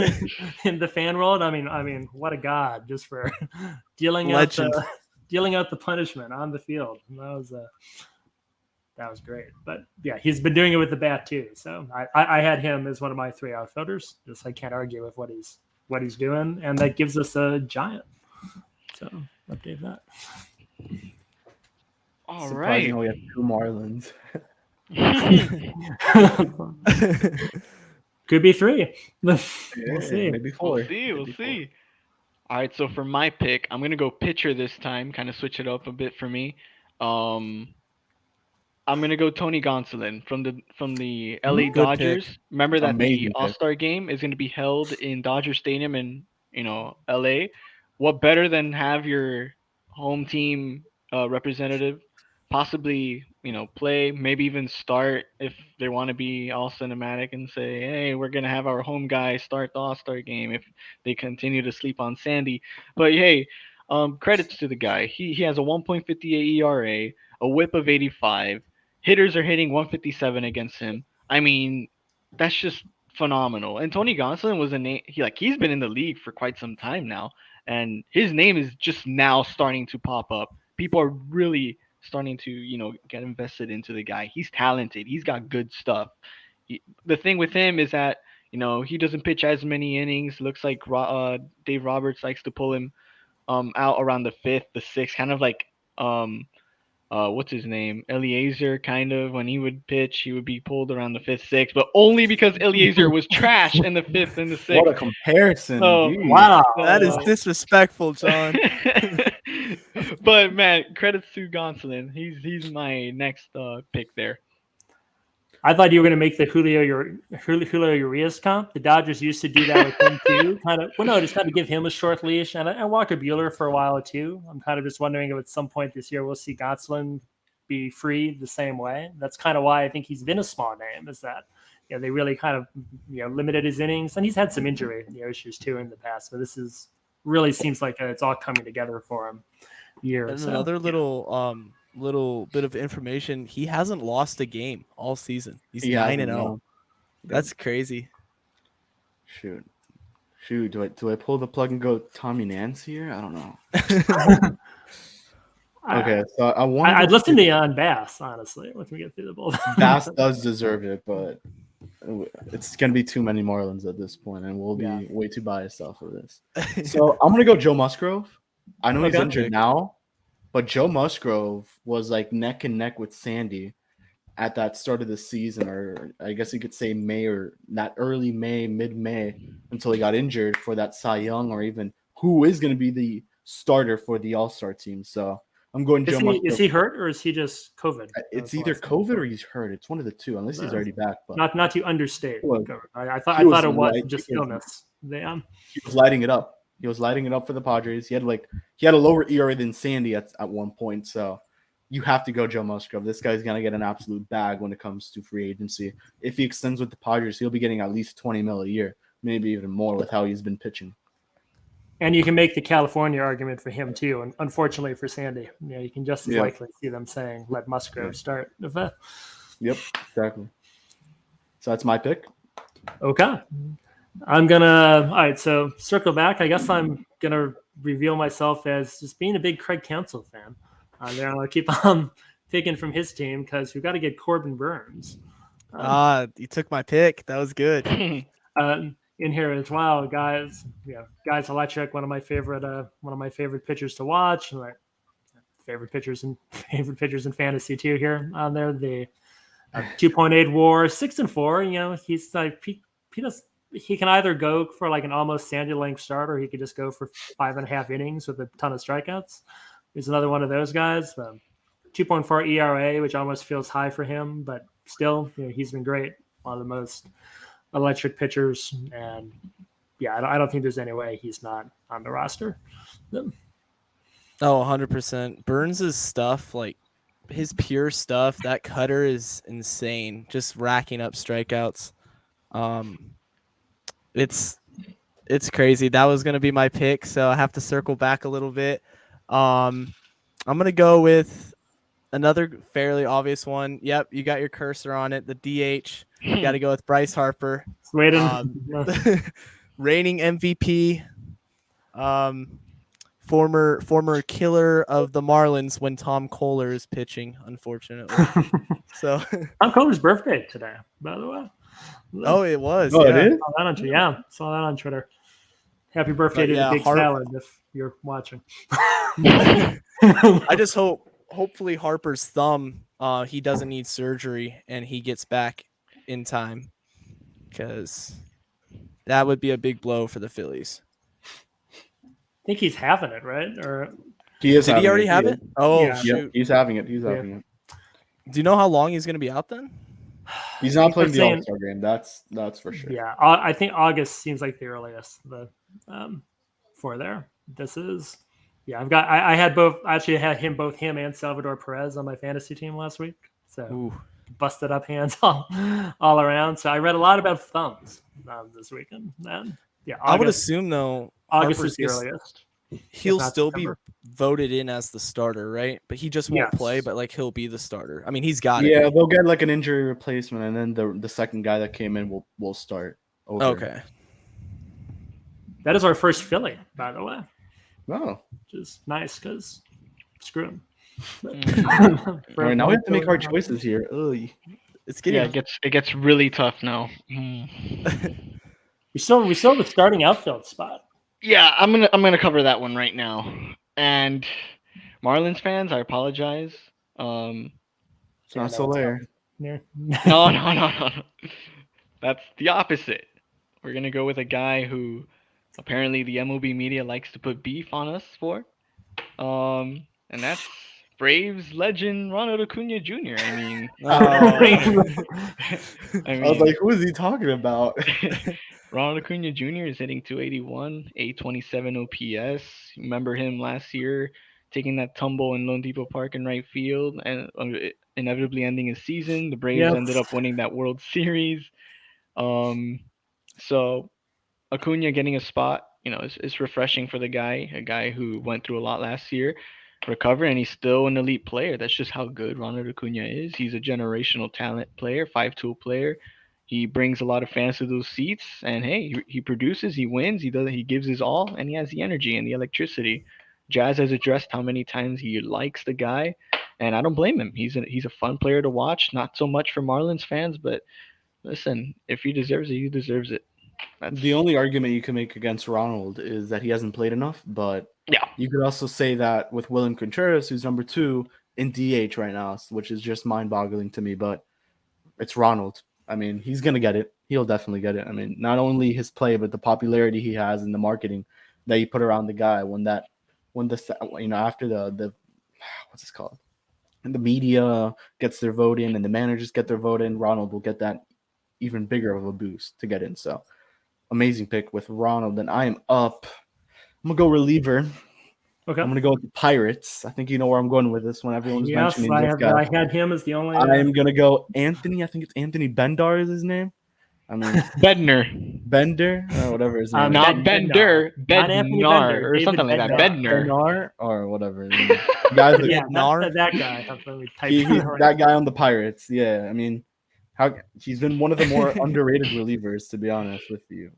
S1: in the fan world. I mean, what a god just for dealing
S3: Legend.
S1: out the punishment on the field. That was great. But yeah, he's been doing it with the bat too. So I had him as one of my 3 outfielders. Just I can't argue with what he's doing, and that gives us a giant. So update that.
S2: All
S4: Surprising
S2: right.
S4: we have 2 Marlins.
S1: Could be 3. We'll see.
S4: Maybe 4.
S2: We'll see. All right, so for my pick, I'm gonna go pitcher this time, kind of switch it up a bit for me. I'm gonna go Tony Gonsolin from the LA
S3: Good
S2: Dodgers.
S3: pick.
S2: Remember that
S4: Amazing
S2: the
S4: pick.
S2: All-Star game is gonna be held in Dodger Stadium in LA. What better than have your home team representative possibly play, maybe even start if they want to be all cinematic and say, hey, we're gonna have our home guy start the All-Star game if they continue to sleep on Sandy. But hey, credits to the guy. He has a 1.58 ERA, a WHIP of 85. Hitters are hitting 157 against him. I mean, that's just phenomenal. And Tony Gonsolin was a name. He's been in the league for quite some time now, and his name is just now starting to pop up. People are really starting to get invested into the guy. He's talented. He's got good stuff. The thing with him is that he doesn't pitch as many innings. Looks like Dave Roberts likes to pull him out around the fifth, the sixth, kind of like what's his name? Eliezer, kind of. When he would pitch, he would be pulled around the fifth, sixth, but only because Eliezer was trash in the fifth and the sixth.
S4: What a comparison,
S2: Oh,
S4: dude.
S1: Wow,
S3: That is disrespectful, John.
S2: But man, credits to Gonsolin. He's my next pick there.
S1: I thought you were going to make the Julio Urias comp. The Dodgers used to do that with him too. Just kind of give him a short leash, and Walker Buehler for a while too. I'm kind of just wondering if at some point this year we'll see Gonsolin be free the same way. That's kind of why I think he's been a small name. Is that they really kind of limited his innings, and he's had some injury issues too in the past. But this is really seems like it's all coming together for him.
S3: And another little bit of information: he hasn't lost a game all season. He's 9-0. That's crazy.
S4: Shoot. Do I pull the plug and go Tommy Nance here? I don't know. Okay, so
S1: I'd listen to you on Bass, honestly, once we get through the bowl.
S4: Bass does deserve it, but it's gonna be too many Marlins at this point, and we'll be way too biased off of this. So I'm gonna go Joe Musgrove. I know he's injured now, but Joe Musgrove was like neck and neck with Sandy at that start of the season, or I guess you could say May, or that early May, mid-May, until he got injured for that Cy Young, or even who is going to be the starter for the All-Star team. So I'm going Joe Musgrove.
S1: Is he hurt or is he just COVID?
S4: It's either COVID or he's hurt. It's one of the two, unless he's already back. But
S1: not to understate. I thought it was just illness.
S4: He was lighting it up. He was lighting it up for the Padres. He had a lower ERA than Sandy at one point. So you have to go Joe Musgrove. This guy's gonna get an absolute bag when it comes to free agency. If he extends with the Padres, he'll be getting at least $20 million a year, maybe even more with how he's been pitching.
S1: And you can make the California argument for him too. And unfortunately for Sandy, you can just as likely see them saying let Musgrove start the fifth.
S4: Yep, exactly. So that's my pick.
S1: Okay. All right, so circle back. I guess I'm going to reveal myself as just being a big Craig Counsell fan. I'm going to keep picking from his team because we've got to get Corbin Burns.
S3: You took my pick. That was good.
S1: In here as well, guys. Guys electric, one of my favorite pitchers to watch. Like, favorite pitchers in fantasy too here on there. The 2.8 WAR, 6-4. You know, he's like he can either go for like an almost Sandy length start, or he could just go for 5.5 innings with a ton of strikeouts. He's another one of those guys. 2.4 ERA, which almost feels high for him, but still, you know, he's been great. One of the most electric pitchers, and yeah, I don't think there's any way he's not on the roster.
S3: Oh, 100%. Burns' stuff, like his pure stuff, that cutter is insane. Just racking up strikeouts. It's crazy. That was gonna be my pick, so I have to circle back a little bit. I'm gonna go with another fairly obvious one. Yep, you got your cursor on it. The DH. Got to go with Bryce Harper. Reigning MVP. Former killer of the Marlins when Tom Kohler is pitching, unfortunately. So
S1: Tom Kohler's birthday today, by the way.
S3: Oh, it was.
S4: Oh,
S3: yeah.
S4: it is?
S1: Saw that on Twitter. Happy birthday to the Big Salad if you're watching.
S3: I just hopefully Harper's thumb, he doesn't need surgery and he gets back in time, because that would be a big blow for the Phillies.
S1: I think he's having it, right? Or
S4: He is.
S3: Did he already have it? Oh,
S1: Yeah.
S3: shoot.
S4: Yep, he's having it. He's having it.
S3: Do you know how long he's going to be out then?
S4: He's not playing the
S1: saying-
S4: All-Star game. That's for sure.
S1: yeah, I think August seems like the earliest for there. This is I had both him and Salvador Perez on my fantasy team last week. So
S3: Ooh.
S1: busted up hands all around. So I read a lot about thumbs this weekend. And yeah,
S3: I would assume though
S1: August
S3: Harper's
S1: is the earliest.
S3: he'll
S1: not
S3: still
S1: September.
S3: be voted in as the starter, right? But he just won't
S1: Yes.
S3: play, but like he'll be the starter. I mean, he's got it.
S4: Yeah, they'll get like an injury replacement, and then the second guy that came in will start over.
S3: Okay.
S1: That is our first Philly, by the way,
S4: Oh.
S1: which is nice because screw him.
S4: All right, now we have to make hard choices here. Ugh.
S3: It's getting
S2: it gets really tough now.
S1: We still have a starting outfield spot.
S2: Yeah, I'm gonna cover that one right now. And Marlins fans, I apologize.
S4: It's not Soler.
S1: Yeah.
S2: No. That's the opposite. We're gonna go with a guy who apparently the MLB media likes to put beef on us for. And that's Braves legend Ronald Acuna Jr. I mean,
S4: I was like, who is he talking about?
S2: Ronald Acuna Jr. is hitting 281, 827 OPS. Remember him last year taking that tumble in Lone Depot Park in right field and inevitably ending his season. The Braves ended up winning that World Series. So Acuna getting a spot, is refreshing for the guy, a guy who went through a lot last year, recovered, and he's still an elite player. That's just how good Ronald Acuna is. He's a generational talent player, 5-tool player. He brings a lot of fans to those seats, and hey, he produces, he wins, he gives his all, and he has the energy and the electricity. Jazz has addressed how many times he likes the guy, and I don't blame him. He's a fun player to watch. Not so much for Marlins fans, but listen, if he deserves it, he deserves it.
S4: The only argument you can make against Ronald is that he hasn't played enough, but
S2: yeah,
S4: you could also say that with William Contreras, who's number 2 in DH right now, which is just mind-boggling to me, but it's Ronald. I mean, he's going to get it. He'll definitely get it. I mean, not only his play, but the popularity he has and the marketing that you put around the guy after the what's this called? And the media gets their vote in and the managers get their vote in, Ronald will get that even bigger of a boost to get in. So amazing pick with Ronald. And I am up. I'm going to go reliever.
S1: Okay.
S4: I'm going to go with the Pirates. I think you know where I'm going with this one. Everyone's mentioning this guy.
S1: I had him as the only.
S4: I am going to go Anthony. I think it's Anthony Bendar is his name. I mean, Bender, or whatever his name is.
S2: Not Bender, Bednar, or something like that.
S4: Bednar, or whatever. Guys,
S1: that guy.
S4: That guy on the Pirates. Yeah, I mean, he's been one of the more underrated relievers, to be honest with you.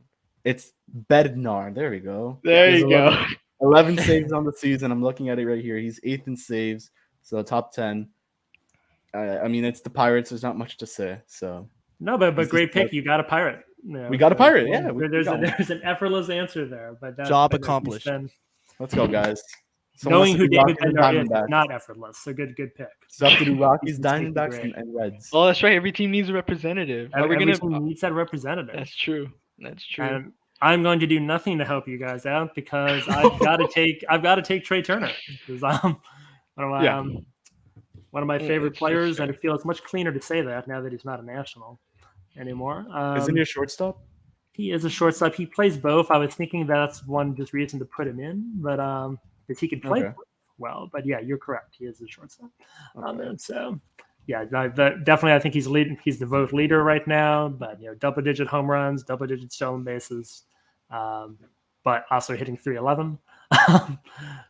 S4: It's Bednar. There we go.
S2: There you go.
S4: 11 saves on the season. I'm looking at it right here. He's 8th in saves, so top 10. I mean, it's the Pirates. There's not much to say. So
S1: no, but great pick. You got a Pirate.
S4: We got a Pirate. Yeah,
S1: there's an effortless answer there. But
S3: job accomplished.
S4: Let's go, guys. Someone has
S1: Knowing
S4: to
S1: who
S4: do
S1: David
S4: Rockies and
S1: Bednar is
S4: Diamondbacks.
S1: not effortless. So good pick.
S4: So I have to do Rockies,
S1: He's gonna be
S4: Diamondbacks,
S1: great.
S4: and Reds.
S2: Oh, that's right. Every team needs a representative. Are we
S1: Every
S2: gonna?
S1: team needs that representative.
S2: That's true. That's true.
S1: And I'm going to do nothing to help you guys out because I've got to take Trey Turner because I'm one of my
S2: Yeah.
S1: one of my favorite
S2: It's
S1: players,
S2: fair.
S1: and it feels much cleaner to say that now that he's not a national anymore.
S4: Isn't he a shortstop?
S1: He is a shortstop. He plays both. I was thinking that's one just reason to put him in, but because he can play
S4: Okay.
S1: well. But yeah, you're correct. He is a shortstop.
S4: Okay.
S1: And so yeah, definitely. I think he's leading. He's the vote leader right now. But double-digit home runs, double-digit stolen bases, but also hitting 311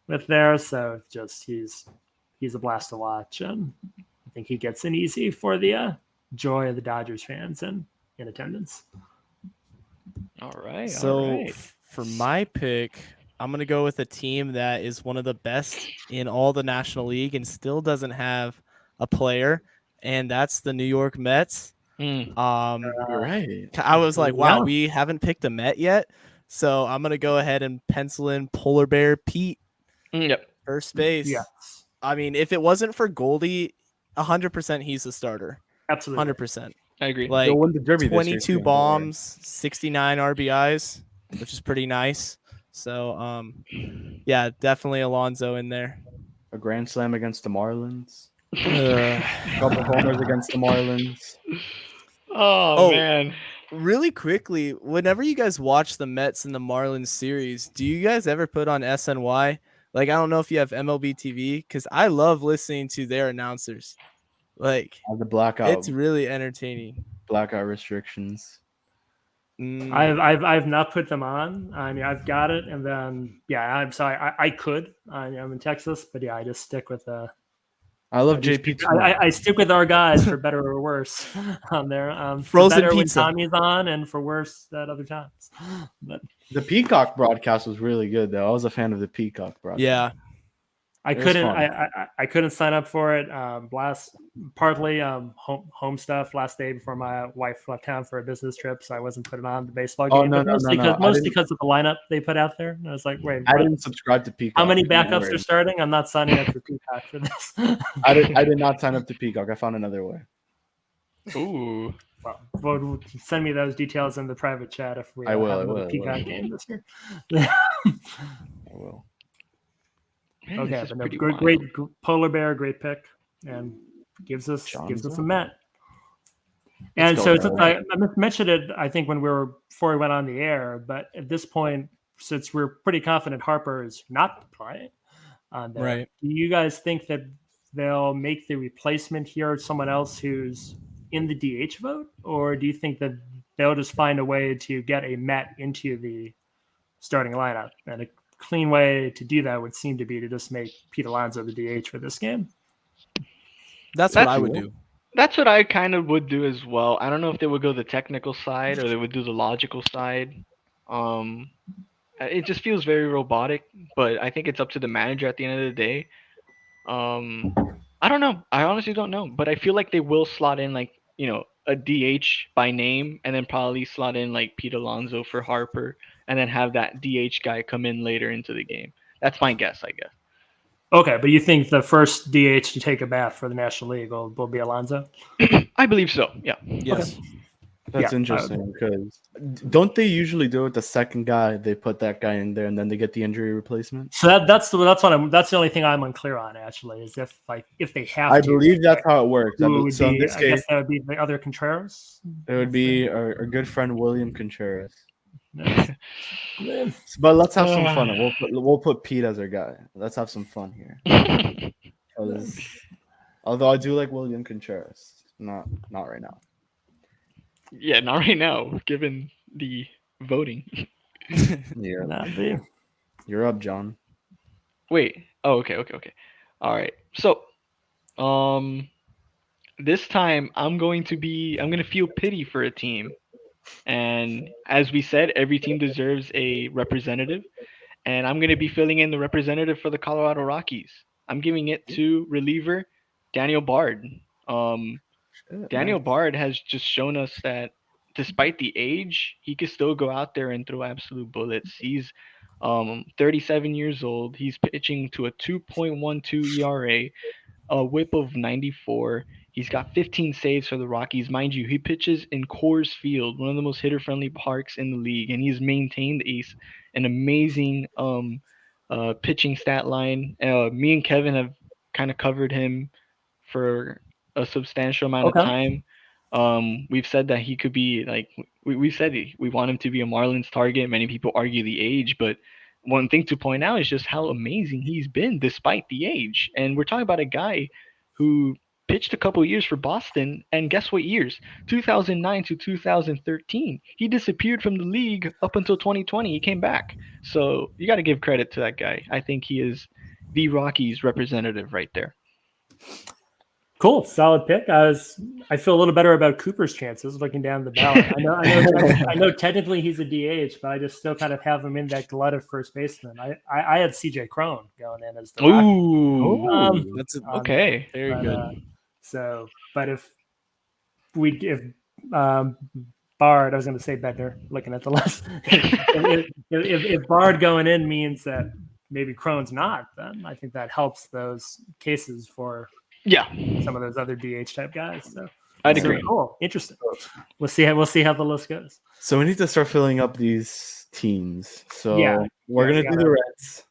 S1: with there. So it's just he's a blast to watch, and I think he gets in easy for the joy of the Dodgers fans and in attendance.
S2: All right.
S3: So for my pick, I'm gonna go with a team that is one of the best in all the National League and still doesn't have a player, and that's the New York Mets.
S2: Mm.
S4: You're right.
S3: I was like, wow,
S1: Yeah.
S3: we haven't picked a Met yet, so I'm gonna go ahead and pencil in Polar Bear Pete,
S2: Yep.
S3: first base.
S1: Yeah,
S3: I mean, if it wasn't for Goldie, 100% he's the starter.
S1: absolutely.
S3: 100%.
S2: I agree.
S3: Like
S4: They'll win the Derby this year,
S3: 22
S4: too, by the way.
S3: bombs, 69 RBIs, which is pretty nice. So, yeah, definitely Alonso in there.
S4: A grand slam against the Marlins.
S3: Uh,
S4: A couple homers against the Marlins.
S2: Oh, man.
S3: Really quickly, whenever you guys watch the Mets and the Marlins series, do you guys ever put on SNY? Like, I don't know if you have MLB TV, because I love listening to their announcers. Like,
S4: The blackout.
S3: it's really entertaining.
S4: Blackout restrictions.
S3: Mm,
S1: I've not put them on. I mean, I've got it, and then yeah, I'm sorry, I could. I'm in Texas, but yeah, I just stick with
S4: I love JP too.
S1: I stick with our guys for better or worse on there. For
S3: Frozen
S1: better
S3: pizza.
S1: when Tommy's on, and for worse at other times. But
S4: The Peacock broadcast was really good, though. I was a fan of the Peacock broadcast.
S3: yeah.
S1: I
S4: It was
S1: couldn't.
S4: fun.
S1: I couldn't sign up for it. Partly home stuff last day before my wife left town for a business trip, so I wasn't putting on the baseball
S4: Oh,
S1: game.
S4: no,
S1: But
S4: no,
S1: mostly
S4: no, no.
S1: because because of the lineup they put out there. And I was like, wait,
S4: I
S1: what?
S4: didn't subscribe to Peacock.
S1: How many
S4: don't
S1: backups
S4: worry.
S1: are starting? I'm not signing up for Peacock for this.
S4: I did not sign up to Peacock. I found another way.
S2: Ooh.
S1: Well, send me those details in the private chat if we
S4: I will,
S1: have
S4: I
S1: another
S4: will, I
S1: Peacock
S4: will.
S1: game this year.
S4: I will.
S2: Man,
S1: Okay,
S2: this is
S1: but no,
S2: pretty
S1: great
S2: wild.
S1: polar bear, great pick, and gives us
S4: Johnson?
S1: a Met. And
S4: go,
S1: so
S4: bro.
S1: since I mentioned it, I think before we went on the air, but at this point, since we're pretty confident Harper is not playing on there,
S3: Right.
S1: do you guys think that they'll make the replacement here someone else who's in the DH vote, or do you think that they'll just find a way to get a Met into the starting lineup? And a clean way to do that would seem to be to just make Pete Alonso the DH for this game.
S3: That's what I would do.
S2: That's what I kind of would do as well. I don't know if they would go the technical side or they would do the logical side. It just feels very robotic, but I think it's up to the manager at the end of the day. I don't know. I honestly don't know, but I feel like they will slot in like a DH by name, and then probably slot in like Pete Alonso for Harper, and then have that DH guy come in later into the game. That's my guess, I guess.
S1: Okay, but you think the first DH to take a bath for the National League will be Alonso?
S2: I believe so. Yeah.
S3: Yes.
S4: That's
S1: Yeah,
S4: interesting because don't they usually do it the second guy? They put that guy in there and then they get the injury replacement.
S1: So that's the only thing I'm unclear on actually is if they have
S4: I
S1: to.
S4: believe that's how it works.
S1: Who would
S4: So in
S1: be?
S4: this
S1: I guess
S4: case,
S1: that would be the other Contreras.
S4: it would be our good friend William Contreras.
S1: Nice.
S4: But let's have some fun. We'll put Pete as our guy. Let's have some fun here. Although I do like William Contreras, not right now.
S2: Yeah, not right now, given the voting.
S4: Yeah,
S1: That'd be.
S4: you're up, John.
S2: Wait. Oh, okay. All right. So, this time I'm going to feel pity for a team. And as we said, every team deserves a representative. And I'm going to be filling in the representative for the Colorado Rockies. I'm giving it to reliever Daniel Bard. Daniel
S4: Nice.
S2: Bard has just shown us that despite the age, he can still go out there and throw absolute bullets. He's 37 years old. He's pitching to a 2.12 ERA, a whip of 94. He's got 15 saves for the Rockies. Mind you, he pitches in Coors Field, one of the most hitter-friendly parks in the league, and he's maintained an amazing pitching stat line. Me and Kevin have kind of covered him for a substantial amount of
S1: Okay.
S2: time. We've said that he could be like we said we want him to be a Marlins target. Many people argue the age, but one thing to point out is just how amazing he's been despite the age. And we're talking about a guy who pitched a couple years for Boston, and guess what years? 2009 to 2013. He disappeared from the league up until 2020. He came back. So you got to give credit to that guy. I think he is the Rockies representative right there.
S1: Cool, solid pick. I feel a little better about Cooper's chances looking down the ballot. I know technically he's a DH, but I just still kind of have him in that glut of first baseman. I had CJ Crone going in as the Rocky.
S2: Ooh,
S3: That's
S2: okay.
S3: very
S1: But,
S3: good.
S1: but if Bard, I was going to say Bednar, looking at the list. if Bard going in means that maybe Crone's not, then I think that helps those cases for some of those other DH type guys. So
S2: I'd agree.
S1: Cool, interesting. We'll see how the list goes.
S4: So we need to start filling up these teams. So we're gonna do the Reds.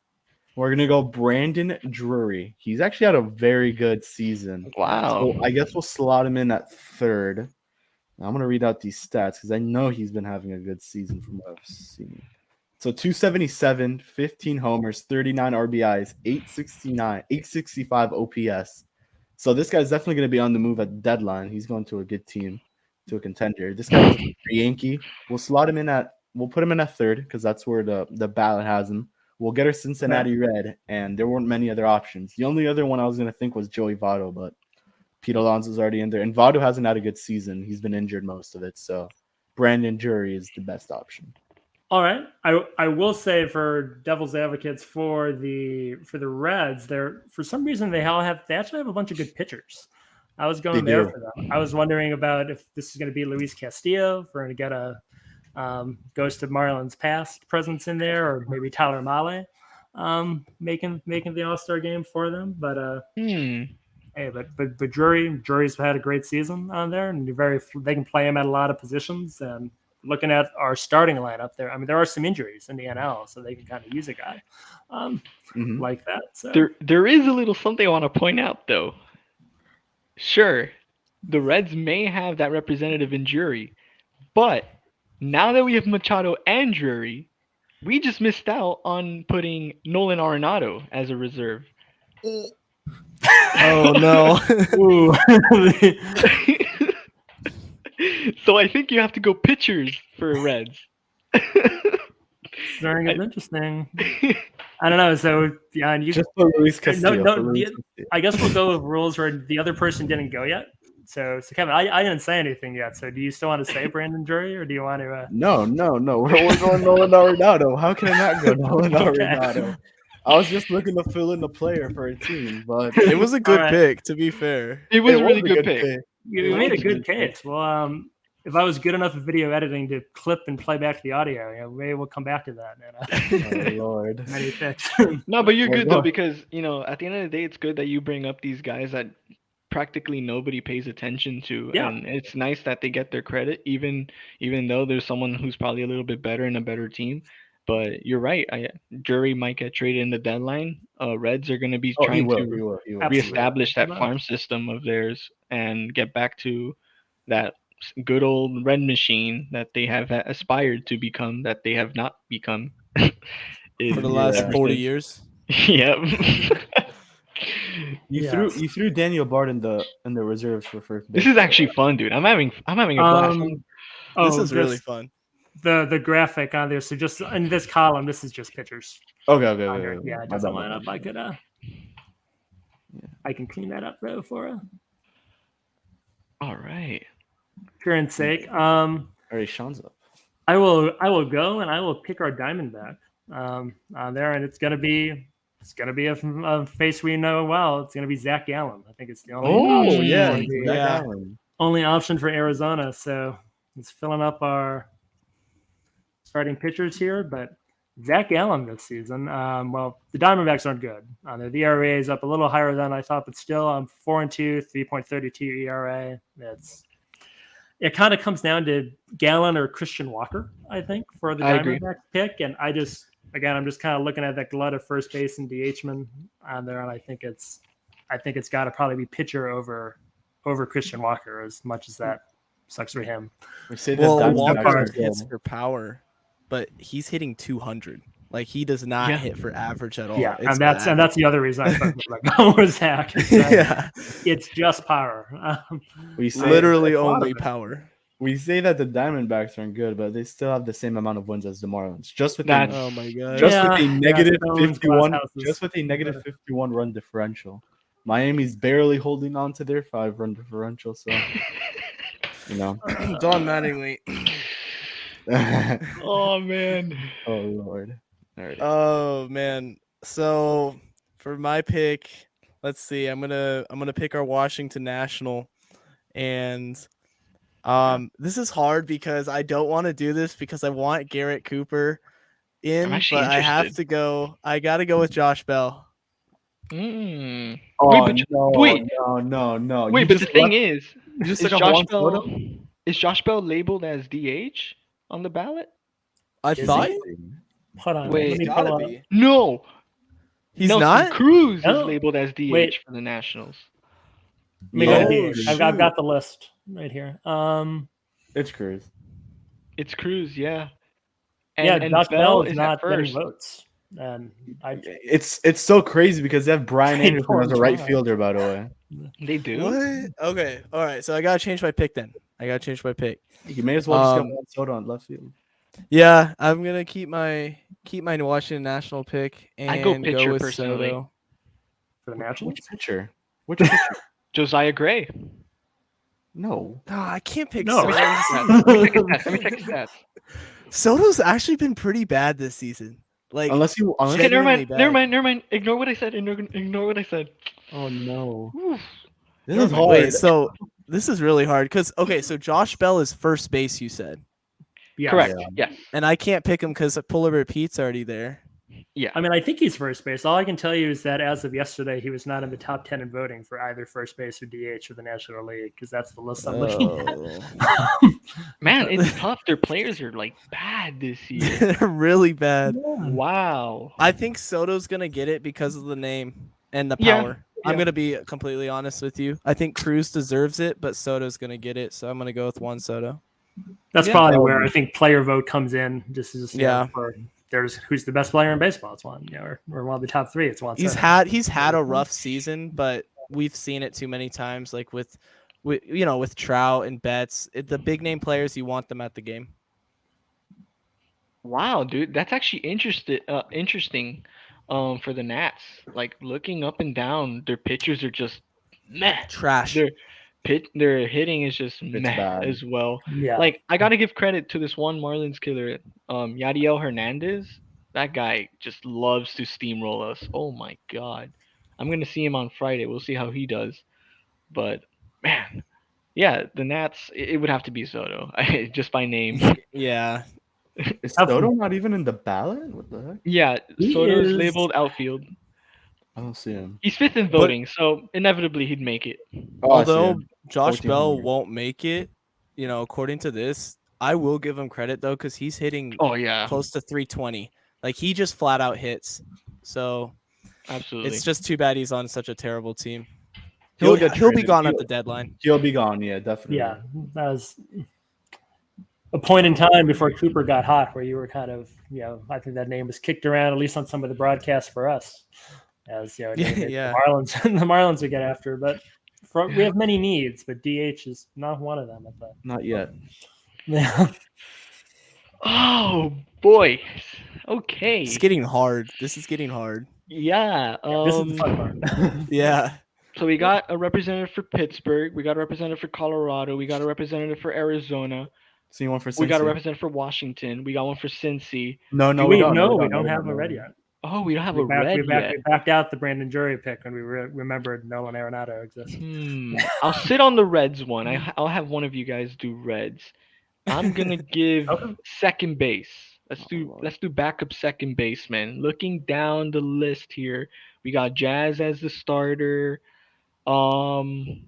S4: We're gonna go Brandon Drury. He's actually had a very good season.
S2: Wow.
S4: So I guess we'll slot him in at third. I'm gonna read out these stats because I know he's been having a good season from what I've seen. So 277, 15 homers, 39 RBIs, 865 OPS. So this guy's definitely going to be on the move at the deadline. He's going to a good team, to a contender. This guy's a Yankee. We'll put him in at third because that's where the ballot has him. We'll get our Cincinnati Red, and there weren't many other options. The only other one I was going to think was Joey Votto, but Pete Alonso's already in there. And Votto hasn't had a good season. He's been injured most of it. So Brandon Drury is the best option.
S1: All right. I will say for devil's advocates for the Reds, for some reason they actually have a bunch of good pitchers. I was going there for them. I was wondering about if this is going to be Luis Castillo, if we're going to get a Ghost of Marlins past presence in there, or maybe Tyler Mahle making the All-Star game for them. But hey, but Drury's had a great season on there, and they can play him at a lot of positions. And looking at our starting lineup there, I mean, there are some injuries in the NL, so they can kind of use a guy like that. So
S2: there is a little something I want to point out, though. Sure, the Reds may have that representative in Drury, but now that we have Machado and Drury, we just missed out on putting Nolan Arenado as a reserve.
S3: Oh no!
S2: So I think you have to go pitchers for Reds.
S1: Starting is interesting. I don't know. So yeah, and you
S4: just for Luis Castillo.
S1: I guess we'll go with rules where the other person didn't go yet. So Kevin, I didn't say anything yet. So do you still want to say Brandon Drury, or do you want to?
S4: No. We're going Nolan Arenado. How can I not go Nolan Arenado? I was just looking to fill in the player for a team, but
S3: it was a good pick. To be fair,
S2: it was a really good pick.
S1: You made a good case. Well, if I was good enough at video editing to clip and play back the audio, maybe we'll come back to that.
S4: Oh Lord,
S1: many picks.
S2: No, but you're good though, because at the end of the day, it's good that you bring up these guys that practically nobody pays attention to, and it's nice that they get their credit, even though there's someone who's probably a little bit better in a better team. But you're right. Drury might get traded in the deadline. Reds are going to be trying to reestablish that farm system of theirs and get back to that good old red machine that they have aspired to become, that they have not become
S3: for the last 40 years.
S2: Yep.
S4: You threw Daniel Bard in the reserves for first base.
S2: This is actually fun, dude. I'm having a blast.
S3: This is really fun.
S1: The graphic on there. So just in this column, this is just pitchers.
S4: Okay.
S1: Yeah, it doesn't line up. I could I can clean that up though for you.
S2: All right.
S1: For your sake.
S4: All right, Sean's up.
S1: I will go and I will pick our Diamondback on there, and it's gonna be a face we know well. It's gonna be Zach Gallen. I think it's the only only option for Arizona. So it's filling up our starting pitchers here, but Zach Gallen this season. Well, the Diamondbacks aren't good. The ERA is up a little higher than I thought, but still, I'm 4-2, 3.32 ERA. It kind of comes down to Gallen or Christian Walker, I think, for the
S2: I agree.
S1: Diamondbacks pick. And I'm just kind of looking at that glut of first base and DH-man on there, and I think it's got to probably be pitcher over Christian Walker, as much as that sucks for him.
S4: We say that
S3: Well,
S4: Diamondbacks
S3: Walker
S4: are
S3: hits
S4: good.
S3: for power, but he's hitting 200. Like he does not
S2: Yeah.
S3: hit for average at all.
S1: Yeah,
S3: It's
S1: and that's
S3: bad.
S1: the other reason I thought going with Zach. Is that
S3: Yeah,
S1: it's just power.
S4: We say
S3: literally
S1: a lot
S3: only
S1: of it.
S3: power.
S4: we say that the Diamondbacks aren't good, but they still have the same amount of wins as the Marlins. Just with
S2: That's-
S3: Oh my god.
S4: just
S1: Yeah,
S4: with a
S1: yeah,
S4: negative
S1: stones,
S4: 51
S1: glass houses.
S4: just with a negative 51 run differential. Miami's barely holding on to their 5-run differential, so you know.
S3: Don Mattingly.
S2: Oh man.
S4: Oh Lord. All right.
S3: Oh man. So for my pick, let's see. I'm gonna pick our Washington National, and this is hard because I don't want to do this because I want Garrett Cooper in,
S2: actually
S3: but I have
S2: interested.
S3: to go. I gotta go with Josh Bell.
S2: Mm.
S4: Oh
S2: Wait, but
S4: no,
S2: wait.
S4: no.
S2: Wait,
S4: You
S2: but the
S4: just
S2: thing
S4: left-
S2: is,
S4: you just
S2: is
S4: took off
S2: Josh
S4: Juan
S2: Bell
S4: Soto?
S2: labeled as DH on the ballot?
S3: I
S1: Is
S3: thought
S1: he? Hold on.
S2: Wait.
S1: let me
S3: he's
S1: pull
S3: gotta
S1: up.
S3: be.
S2: No.
S3: He's
S2: Nelson
S3: not.
S2: Cruz
S1: No.
S2: is labeled as DH
S1: Wait.
S2: for the Nationals.
S1: Let me go to
S3: Oh,
S1: DH. I've got the list right here.
S4: It's Cruz.
S2: It's Cruz, yeah. And
S1: Josh
S2: Bell
S1: is
S2: is
S1: not
S2: at first.
S1: getting votes, and
S4: It's so crazy because they have Brian
S1: Hey,
S4: Anderson as a
S1: Torrance,
S4: right
S1: why?
S4: fielder, by the way.
S2: They do.
S3: What? Okay. All right. So I gotta change my pick then.
S4: You may as well just get
S3: Um,
S4: Juan Soto on left field.
S3: Yeah, I'm gonna keep my Washington National pick and
S2: I go pitcher
S3: with
S2: personally.
S3: Soto.
S1: for the Nationals.
S4: Which pitcher? Which pitcher?
S2: Josiah Gray.
S4: No.
S3: No, I can't pick
S1: No.
S3: Soto.
S2: Let me check his stats.
S3: Soto's actually been pretty bad this season. Like,
S4: Unless
S2: Okay, never
S3: Genuinely
S2: mind.
S3: bad.
S2: Ignore what I said. Ignore what I said.
S4: Oh no.
S2: Oof.
S4: This is
S2: Never mind.
S4: hard.
S3: wait, so this is really hard because so Josh Bell is first base, you said,
S1: Yeah,
S2: Correct.
S4: Yeah.
S2: Yes.
S3: and I can't pick him because Polar Bear Pete's already there.
S2: Yeah.
S1: I mean, I think he's first base. All I can tell you is that as of yesterday, he was not in the top 10 in voting for either first base or DH for the National League, because that's the list I'm looking at.
S3: Oh,
S2: Man, it's tough. Their players are like bad this year.
S3: they're really bad.
S2: Wow.
S3: I think Soto's gonna get it because of the name and the
S2: Yeah,
S3: power. I'm
S2: yeah.
S3: gonna be completely honest with you. I think Cruz deserves it, but Soto's gonna get it, so I'm gonna go with Juan Soto.
S1: That's
S2: Yeah.
S1: probably where I think player vote comes in. Just as
S3: Yeah.
S1: for there's who's the best player in baseball. It's one, or one of the top three. It's one.
S3: He's had a rough season, but we've seen it too many times. Like with Trout and Betts, the big name players, you want them at the game.
S2: Wow, dude, that's actually interesting. For the Nats, like looking up and down, their pitchers are just meh.
S3: Trash.
S2: Their hitting is just meh
S4: bad.
S2: as well.
S1: Yeah.
S2: Like I gotta give credit to this one Marlins killer, Yadiel Hernandez. That guy just loves to steamroll us. Oh my god, I'm gonna see him on Friday. We'll see how he does. But man, yeah, the Nats. It would have to be Soto, just by name.
S3: Yeah.
S4: Is Soto not even in the ballot? What the heck?
S2: Yeah,
S1: He
S2: Soto's
S1: is-
S2: labeled outfield.
S4: I don't see him.
S2: He's fifth in voting, so inevitably he'd make it.
S4: Oh, I see
S3: Although
S4: him.
S3: Josh Bell
S4: 1400.
S3: won't make it, according to this, I will give him credit though because he's hitting
S2: Oh yeah,
S3: close to 320. Like he just flat out hits. So
S2: absolutely.
S3: it's just too bad he's on such a terrible team.
S4: He'll
S3: He'll
S4: get
S3: be
S4: traded.
S3: gone at the deadline.
S4: He'll be gone. Yeah, definitely.
S1: Yeah, that was a point in time before Cooper got hot, where you were kind of, I think that name was kicked around at least on some of the broadcasts for us, as
S3: Yeah.
S1: the Marlins would get after. But we have many needs, but DH is not one of them. I thought.
S4: Not yet.
S1: Yeah.
S2: Oh boy. Okay.
S3: It's getting hard. This is getting hard.
S2: Yeah.
S1: This is the fun part.
S3: Yeah.
S2: So we got a representative for Pittsburgh. We got a representative for Colorado. We got a representative for Arizona.
S4: See one for Cincy.
S2: We got a representative for Washington. We got one for Cincy.
S4: No,
S1: we
S4: we don't.
S1: don't have a red yet.
S2: Oh, we don't have
S1: We
S2: a red yet.
S1: backed out the Brandon Drury pick when we remembered Nolan Arenado exists.
S2: I'll sit on the Reds one. I'll have one of you guys do Reds. I'm gonna give
S1: Okay.
S2: second base. Let's
S4: Oh,
S2: do
S4: Lord.
S2: let's do backup second baseman. Looking down the list here, we got Jazz as the starter. Um,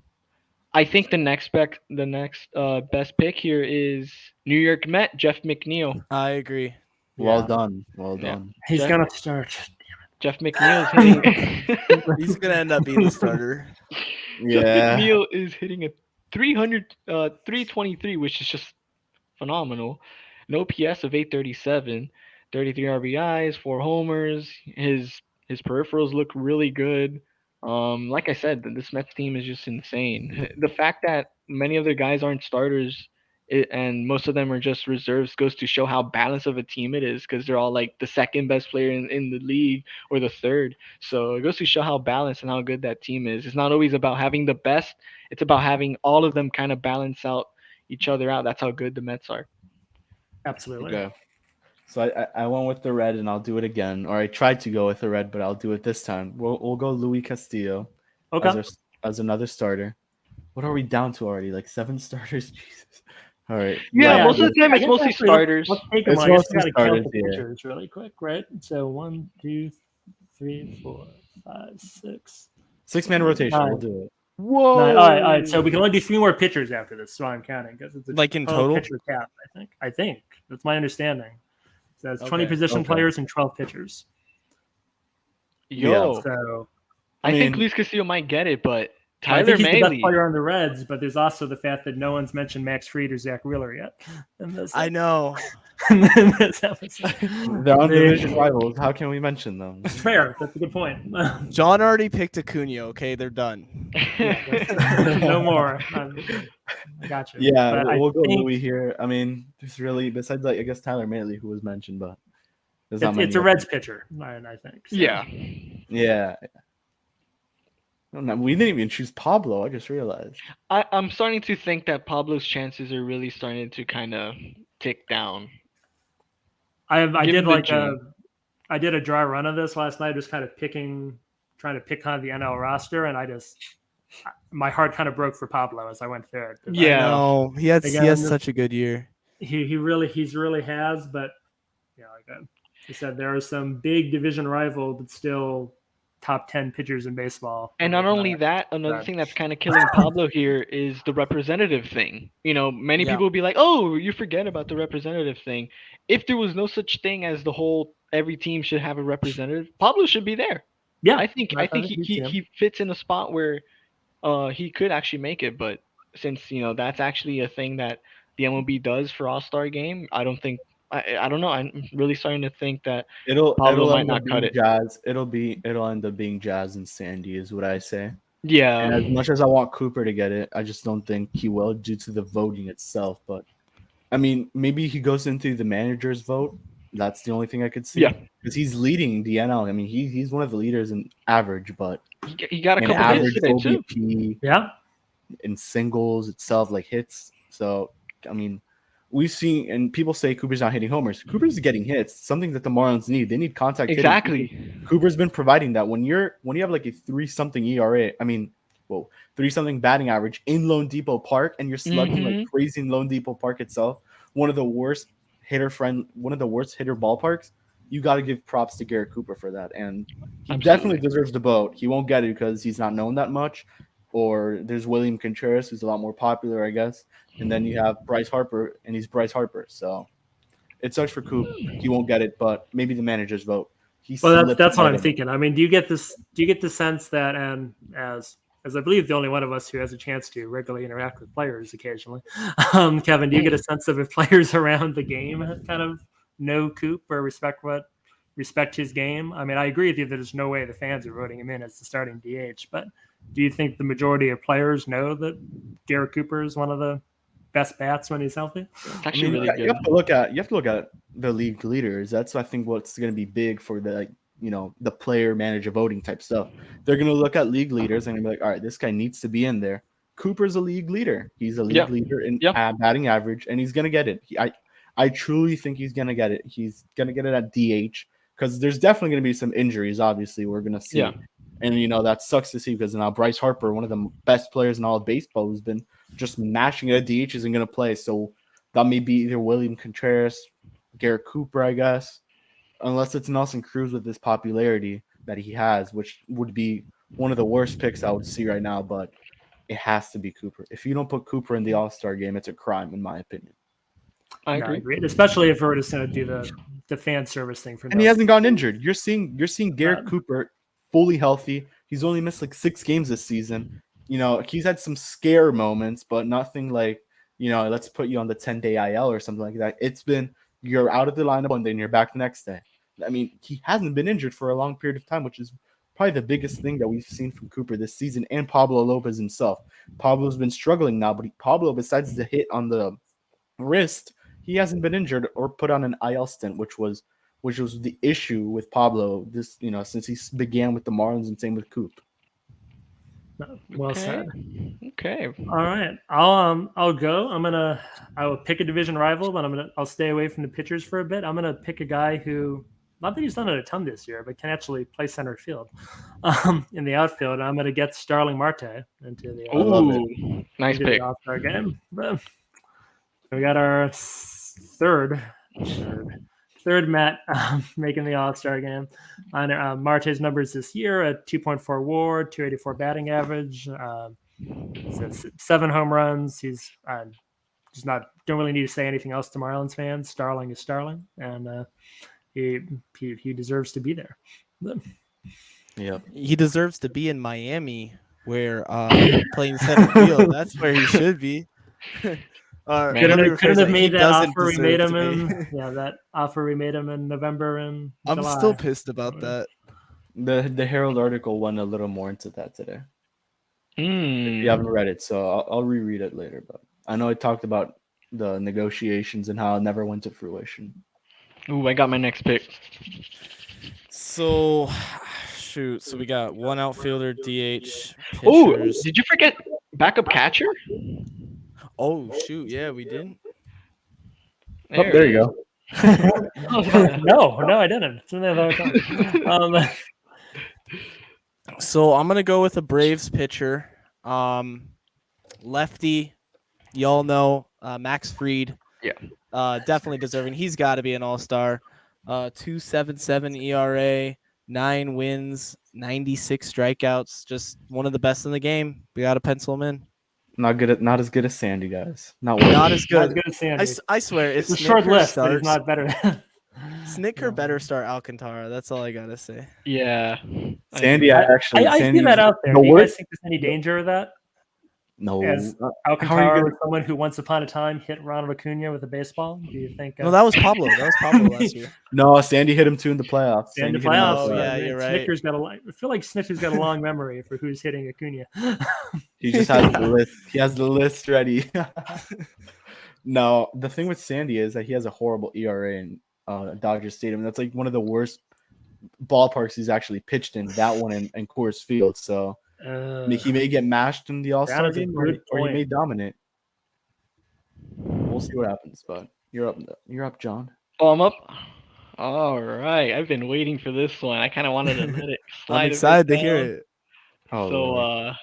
S2: I think the next best pick here is New York Met Jeff McNeil.
S3: I agree.
S4: Well
S1: Yeah,
S4: done. Well
S2: Yeah,
S4: done.
S1: he's
S2: Jeff
S1: gonna start.
S2: Jeff McNeil is hitting.
S3: He's gonna end up being the starter.
S2: Jeff
S4: Yeah.
S2: McNeil is hitting a 323, which is just phenomenal. An OPS of 837, 33 RBIs, 4 homers. His peripherals look really good. Like I said, this Mets team is just insane. The fact that many of their guys aren't starters and most of them are just reserves goes to show how balanced of a team it is because they're all like the second best player in the league or the third. So it goes to show how balanced and how good that team is. It's not always about having the best, it's about having all of them kind of balance out each other out. That's how good the Mets are.
S1: Absolutely.
S4: Okay. So I went with the red, and I'll do it again. Or I tried to go with the red, but I'll do it this time. We'll go Louis Castillo as
S1: Okay.
S4: our as another starter. What are we down to already? Like 7 starters? Jesus. All right.
S2: Yeah,
S1: Yeah,
S2: most of
S4: Yeah.
S2: the time
S1: I
S2: it's
S1: guess
S2: mostly
S1: actually
S2: starters.
S1: let's take them.
S4: It's
S1: I guess we
S4: mostly
S1: got to count
S4: starters
S1: the
S4: here.
S1: pitchers really quick, right? So 1, 2, 3, 4, 5, 6,
S4: 6-man rotation. We'll
S1: 9.
S4: do it.
S1: 9. All right, all
S2: Whoa!
S1: right. So we can only do 3 more pitchers after this. So I'm counting because it's a
S3: Like in
S1: total
S3: total?
S1: pitcher cap. I think that's my understanding. So that's 20
S3: Okay.
S1: position
S4: Okay.
S1: players and 12 pitchers.
S4: Yeah.
S2: Yo,
S1: So
S2: I think
S4: mean,
S2: Luis Castillo might get it, but
S1: I
S2: Tyler
S1: think he's the best
S2: Mahle.
S1: player on the Reds, but there's also the fact that no one's mentioned Max Fried or Zach Wheeler yet in this,
S3: I know.
S1: in this episode.
S4: they're on
S1: They-
S4: division rivals. How can we mention them?
S1: That's fair. That's a good point.
S3: John already picked Acuna. Okay, they're done.
S1: No more. I got you.
S4: Yeah,
S1: But I
S4: we'll go
S1: think
S4: Louis here. I mean, there's really besides like I guess Tyler Mahle who was mentioned, but there's not many.
S1: it's a Reds pitcher, I think. So.
S2: Yeah,
S4: Yeah. No, we didn't even choose Pablo. I just realized.
S2: I'm starting to think that Pablo's chances are really starting to kind of tick down.
S1: I
S2: Give
S1: did
S2: him the
S1: like
S2: June.
S1: I did a dry run of this last night, just kind of trying to pick kind of the NL roster, and my heart kind of broke for Pablo as I went through it. 'Cause
S2: Yeah.
S3: I know. He has
S1: Again,
S3: such a good year.
S1: he really has, but like I said, there are some big division rival, but still top 10 pitchers in baseball.
S2: And not only that, another
S1: Right.
S2: thing that's kind of killing Pablo here is the representative thing. Many
S3: Yeah.
S2: people will be like, "Oh, you forget about the representative thing." If there was no such thing as the whole every team should have a representative, Pablo should be there.
S1: Yeah,
S2: I think he fits in a spot where he could actually make it, but since that's actually a thing that the MLB does for All-Star game, I don't think I don't know. I'm really starting to think that Pablo
S4: It'll
S2: might
S4: end up
S2: not cut
S4: being
S2: it.
S4: Jazz. It'll end up being Jazz and Sandy is what I say.
S2: Yeah.
S4: And as much as I want Cooper to get it, I just don't think he will due to the voting itself. But I mean, maybe he goes into the manager's vote. That's the only thing I could see.
S2: Yeah.
S4: Because he's leading the NL. I mean, he's one of the leaders in average, but
S2: He got a
S4: in
S2: couple hits
S4: average
S2: today too.
S4: OBP,
S1: Yeah.
S4: in singles itself, like hits. So I mean, we've seen, and people say Cooper's not hitting homers. Cooper's getting hits, something that the Marlins need. They need contact hitting.
S2: Exactly.
S4: Cooper's been providing that. When you have like a 3-something ERA, I mean, 3-something batting average in Lone Depot Park, and you're slugging like crazy in Lone Depot Park itself, one of the worst hitter ballparks. You got to give props to Garrett Cooper for that, and he definitely deserves the vote. He won't get it because he's not known that much. Or there's William Contreras, who's a lot more popular, I guess. And then you have Bryce Harper, and he's Bryce Harper. So it sucks for Coop. He won't get it, but maybe the managers vote.
S1: Well, that's what I'm thinking. I mean, do you get the sense that, and as I believe the only one of us who has a chance to regularly interact with players occasionally, Kevin, do you get a sense of if players around the game kind of know Coop or respect his game? I mean, I agree with you that there's no way the fans are voting him in as the starting DH, but do you think the majority of players know that Garrett Cooper is one of the best bats when he's healthy?
S2: It's actually really good.
S4: You have to look at the league leaders. That's I think what's going to be big for the the player manager voting type stuff. They're going to look at league leaders and be like, all right, this guy needs to be in there. Cooper's a league leader. He's a league leader in batting average, and he's going to get it. I truly think he's going to get it. He's going to get it at DH because there's definitely going to be some injuries. Obviously, we're going to see.
S2: Yeah.
S4: And that sucks to see because now Bryce Harper, one of the best players in all of baseball, who's been just mashing it at DH, isn't going to play. So that may be either William Contreras, Garrett Cooper, I guess, unless it's Nelson Cruz with this popularity that he has, which would be one of the worst picks I would see right now. But it has to be Cooper. If you don't put Cooper in the All-Star game, it's a crime, in my opinion.
S2: I
S1: No, I
S2: agree.
S1: agree. Especially if we're just going to do the fan service thing for
S4: And he
S1: Nelson.
S4: hasn't gotten injured. You're seeing Garrett
S1: Um,
S4: Cooper fully healthy. He's only missed like 6 games this season. He's had some scare moments, but nothing like, let's put you on the 10-day IL or something like that. It's been you're out of the lineup one day and you're back the next day. I mean, he hasn't been injured for a long period of time, which is probably the biggest thing that we've seen from Cooper this season, and Pablo Lopez himself. Pablo's been struggling now, but Pablo, besides the hit on the wrist, he hasn't been injured or put on an IL stint, which was the issue with Pablo since he began with the Marlins, and same with Coop.
S1: well
S2: Okay.
S1: said.
S2: Okay.
S1: All right, I'll go. I will pick a division rival, but I'll stay away from the pitchers for a bit. I'm gonna pick a guy who, not that he's done it a ton this year, but can actually play center field, in the outfield. I'm gonna get Starling Marte into the
S4: love it.
S2: Ooh, nice
S1: into the
S2: pick.
S1: All-Star game. We got our third Met making the All-Star game. On Marte's numbers this year: a 2.4 WAR, 284 batting average. So 7 home runs. He's just not. Don't really need to say anything else to Marlins fans. Starling is Starling, and he deserves to be there.
S4: Yep.
S3: He deserves to be in Miami, where playing center field. That's where he should be.
S2: Man,
S3: let me
S1: Couldn't
S3: rephrase
S1: have
S3: that. He
S1: made that
S3: doesn't
S1: offer we
S3: deserve
S1: made
S3: to
S1: him in.
S3: be.
S1: Yeah, that offer we made him in November and
S3: I'm
S1: July.
S3: still pissed about that.
S4: The Herald article went a little more into that today.
S2: Mm.
S4: You haven't read it, so I'll reread it later. But I know it talked about the negotiations and how it never went to fruition.
S2: Ooh, I got my next pick.
S3: So, shoot. So we got one outfielder, DH,
S2: Oh,
S3: pitchers.
S2: did you forget backup catcher?
S3: Oh, shoot. Yeah, we didn't.
S4: There you go.
S1: No, I didn't. It's in there the whole time.
S3: So I'm gonna go with a Braves pitcher, lefty. Y'all know Max Fried.
S2: Yeah.
S3: Definitely deserving. He's got to be an all-star. 2.77 ERA, 9 wins, 96 strikeouts. Just one of the best in the game. We got to pencil him in.
S4: Not as good as Sandy, guys. Not
S3: Not as
S1: Not as
S3: good.
S1: good as Sandy.
S3: I swear, if
S1: It's a short
S3: Snicker
S1: list, but he's
S3: starts,
S1: not better.
S3: Snicker better start Alcantara. That's all I gotta say.
S2: Yeah.
S4: Sandy,
S1: I see
S4: Sandy
S1: that
S4: was
S1: out there.
S4: the
S1: Do you guys
S4: worst.
S1: think there's any danger of that?
S4: No,
S1: As
S4: how are you
S1: Alcantara
S4: gonna?
S1: was someone who once upon a time hit Ronald Acuna with a baseball. Do you think?
S3: No, that was Pablo. That was Pablo last year.
S4: No, Sandy hit him too in the playoffs.
S1: in the
S4: Sandy hit him in the
S1: playoffs?
S3: Oh, yeah,
S1: I mean,
S3: you're right.
S1: Snicker's got I feel like Snicker's got a long memory for who's hitting Acuna.
S4: He just has the list. He has the list ready. No, the thing with Sandy is that he has a horrible ERA in Dodger Stadium. That's like one of the worst ballparks he's actually pitched in. That one in Coors Field. So he may get mashed in the All-Star
S1: is a
S4: game,
S1: good
S4: or he may
S1: point.
S4: dominate. We'll see what happens. But you're up, John.
S2: Oh, I'm up. All right. I've been waiting for this one. I kind of wanted to let it slide.
S3: I'm
S2: a bit
S3: excited to hear
S2: down.
S3: it.
S4: Oh,
S2: So,
S4: Lord.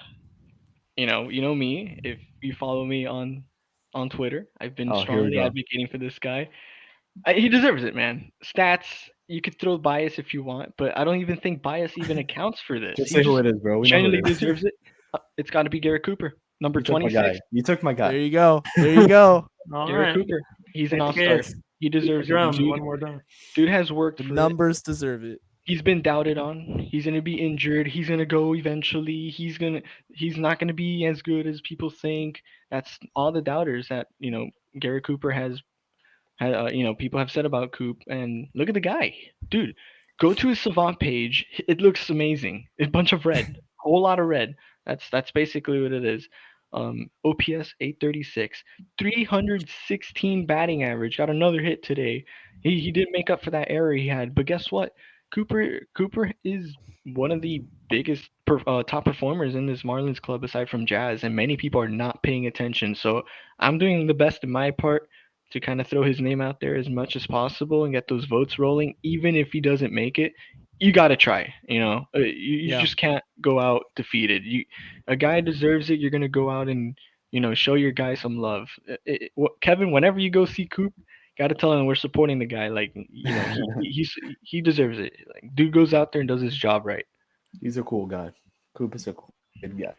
S2: you know me. If you follow me on Twitter, I've been
S4: Oh, here we
S2: strongly
S4: go.
S2: advocating for this guy. He deserves it, man. Stats, you could throw bias if you want, but I don't even think bias even accounts for this.
S4: Just
S2: He
S4: say who
S2: just
S4: it is, bro. We know who
S2: genuinely
S4: it is.
S2: deserves it. It's got to be Garrett Cooper, number
S4: You took my
S2: 26.
S4: guy. You took my
S3: There
S4: guy.
S3: you go. There you go.
S1: All
S2: Garrett
S1: right.
S2: Cooper. He's an
S1: Okay,
S2: all-star.
S1: it's-
S2: He deserves it.
S1: Drum,
S2: Dude,
S1: one more drum.
S2: dude has worked
S3: The
S2: for it.
S3: numbers deserve it.
S2: He's been doubted on. He's gonna be injured. He's gonna go eventually. He's not gonna be as good as people think. That's all the doubters that Garrett Cooper has people have said about Coop. And look at the guy, dude. Go to his Savant page. It looks amazing. A bunch of red, whole lot of red. That's basically what it is. OPS 836, 316 batting average. Got another hit today. He didn't make up for that error he had. But guess what? Cooper is one of the biggest top performers in this Marlins club aside from Jazz, and many people are not paying attention. So I'm doing the best in my part to kind of throw his name out there as much as possible and get those votes rolling. Even if he doesn't make it, you got to try. You
S3: Yeah.
S2: just can't go out defeated. A guy deserves it. You're gonna go out and show your guy some love. Kevin, whenever you go see Coop, Gotta tell him we're supporting the guy. Like, he deserves it. Like, dude goes out there and does his job right.
S4: He's a cool guy. Cooper's a cool good guy.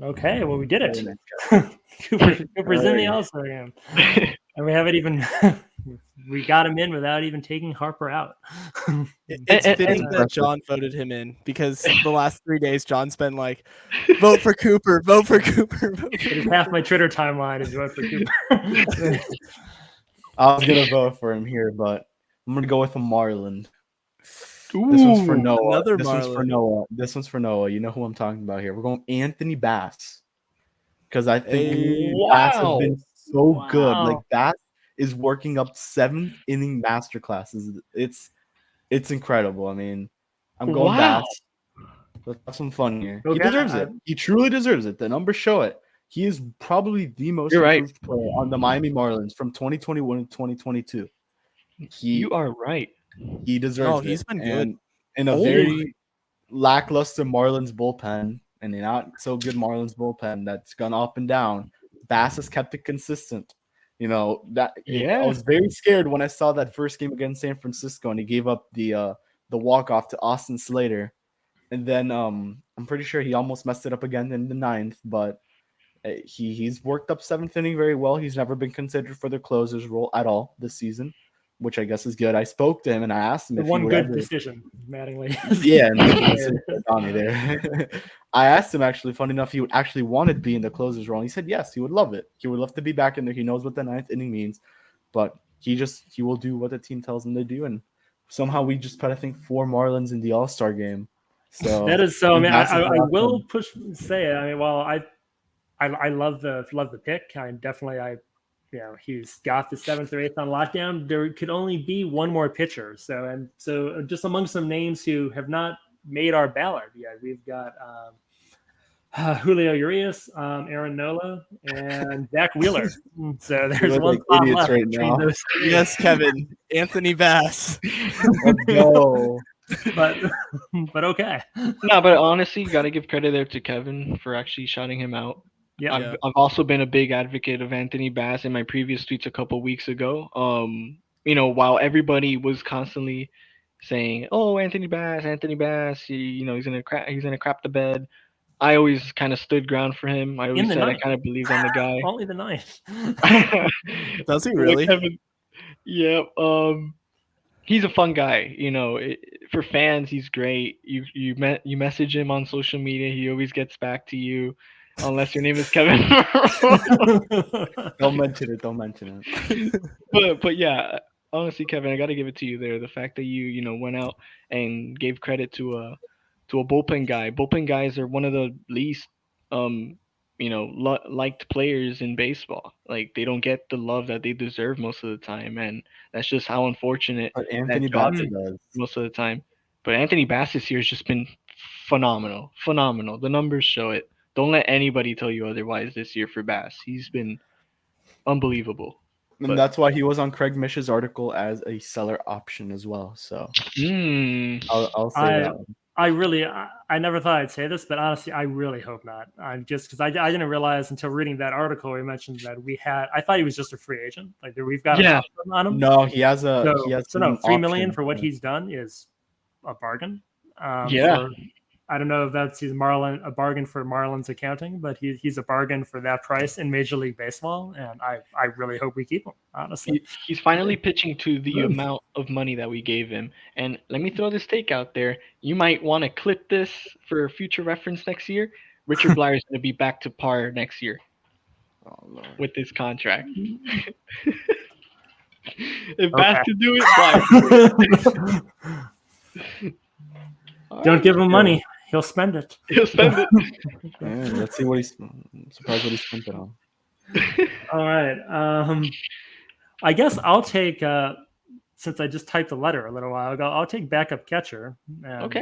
S1: Okay, well we did
S4: Very
S1: it.
S4: nice guy.
S1: Cooper's in the
S4: Alrighty.
S1: All-Star game, and we haven't even we got him in without even taking Harper out.
S3: It's
S2: And-
S3: fitting
S4: and-
S3: that John voted him in because the last 3 days John's been like, vote for Cooper, vote for Cooper, vote for
S1: It is
S3: Cooper.
S1: half my Twitter timeline is vote for Cooper.
S4: I was gonna vote for him here, but I'm gonna go with a Marlin. This one's for
S2: Ooh,
S4: Noah.
S3: another
S4: This one's for
S3: Marlin.
S4: Noah. This one's for Noah. You know who I'm talking about here. We're going Anthony Bass. Because I think
S3: Hey.
S4: Bass has
S2: Wow.
S4: been so good. Like
S1: Wow.
S4: Bass is working up 7th inning master classes. It's incredible. I mean, I'm going
S2: Wow.
S4: Bass. Let's have some fun here. He
S1: Okay,
S4: deserves it. He truly deserves it. The numbers show it. He is probably the most
S2: You're right.
S4: improved player on the Miami Marlins from 2021 to 2022.
S2: You are right.
S4: He deserves
S3: No,
S4: it.
S3: he's been good.
S4: And in a
S2: Oh.
S4: very lackluster Marlins bullpen and a not so good Marlins bullpen that's gone up and down, Bass has kept it consistent. You know, I
S2: Yeah.
S4: was very scared when I saw that first game against San Francisco and he gave up the walk-off to Austin Slater. And then I'm pretty sure he almost messed it up again in the 9th, but he's worked up 7th inning very well. He's never been considered for the closer's role at all this season, which I guess is good. I spoke to him and I asked him
S1: The
S4: if he
S1: one
S4: would
S1: good
S4: ever.
S1: decision, Mattingly.
S4: Yeah, and Donnie there. I asked him actually, funny enough, he would actually wanted to be in the closer's role. And he said yes, he would love it. He would love to be back in there. He knows what the 9th inning means, but he will do what the team tells him to do. And somehow we just put, I think, 4 Marlins in the All-Star game. So
S1: That is so. I mean,
S4: massive
S1: I will
S4: outcome.
S1: say it. I mean, while I love the pick. He's got the 7th or 8th on lockdown. There could only be one more pitcher. So just among some names who have not made our ballot yet, we've got Julio Urias, Aaron Nola, and Zach Wheeler. So there's
S4: look
S1: one
S4: like
S1: spot
S4: idiots
S1: left
S4: right
S1: between
S4: now.
S1: those three.
S3: Yes, Kevin. Anthony Bass.
S4: Let's go.
S1: but okay.
S2: No, but honestly, you got to give credit there to Kevin for actually shouting him out.
S1: Yeah.
S2: I've also been a big advocate of Anthony Bass in my previous tweets a couple weeks ago. While everybody was constantly saying, "Oh, Anthony Bass, he's gonna crap the bed." I always kind of stood ground for him. I always
S1: the
S2: said I
S1: ninth.
S2: kind of believed on the guy.
S1: Only the 9th.
S3: Does he really?
S2: Kevin, yeah. He's a fun guy. For fans, he's great. You message him on social media, he always gets back to you, unless your name is Kevin.
S4: Don't mention it. Don't mention it.
S2: but yeah, honestly, Kevin, I got to give it to you there. The fact that you went out and gave credit to a bullpen guy. Bullpen guys are one of the least liked players in baseball. Like, they don't get the love that they deserve most of the time, and that's just how unfortunate
S4: But Anthony
S2: job
S4: Bass
S2: is
S4: does.
S2: most of the time. But Anthony Bass this year has just been phenomenal. The numbers show it. Don't let anybody tell you otherwise this year for Bass. He's been unbelievable.
S4: And
S2: But-
S4: that's why he was on Craig Mish's article as a seller option as well. So I'll say that.
S1: I never thought I'd say this, but honestly, I really hope not. I'm just because I didn't realize until reading that article we mentioned that I thought he was just a free agent. Like, we've got an option on him.
S4: No, he has
S1: So
S4: an
S1: $3 million
S4: option.
S1: for what he's done is a bargain.
S2: Yeah.
S1: I don't know if he's a bargain for Marlins accounting, but he's a bargain for that price in Major League Baseball, and I really hope we keep him. Honestly,
S2: He's finally pitching to the amount of money that we gave him. And let me throw this take out there. You might want to clip this for future reference next year. Richard Blyer is going to be back to par next year
S4: Oh, Lord.
S2: with this contract. If Bass can do it, Blyer.
S1: Don't give him money; he'll spend it.
S2: He'll spend it.
S4: Yeah, let's see what he's surprised what he spent it on.
S1: All right. I guess I'll take since I just typed a letter a little while ago. I'll take backup catcher.
S2: Okay.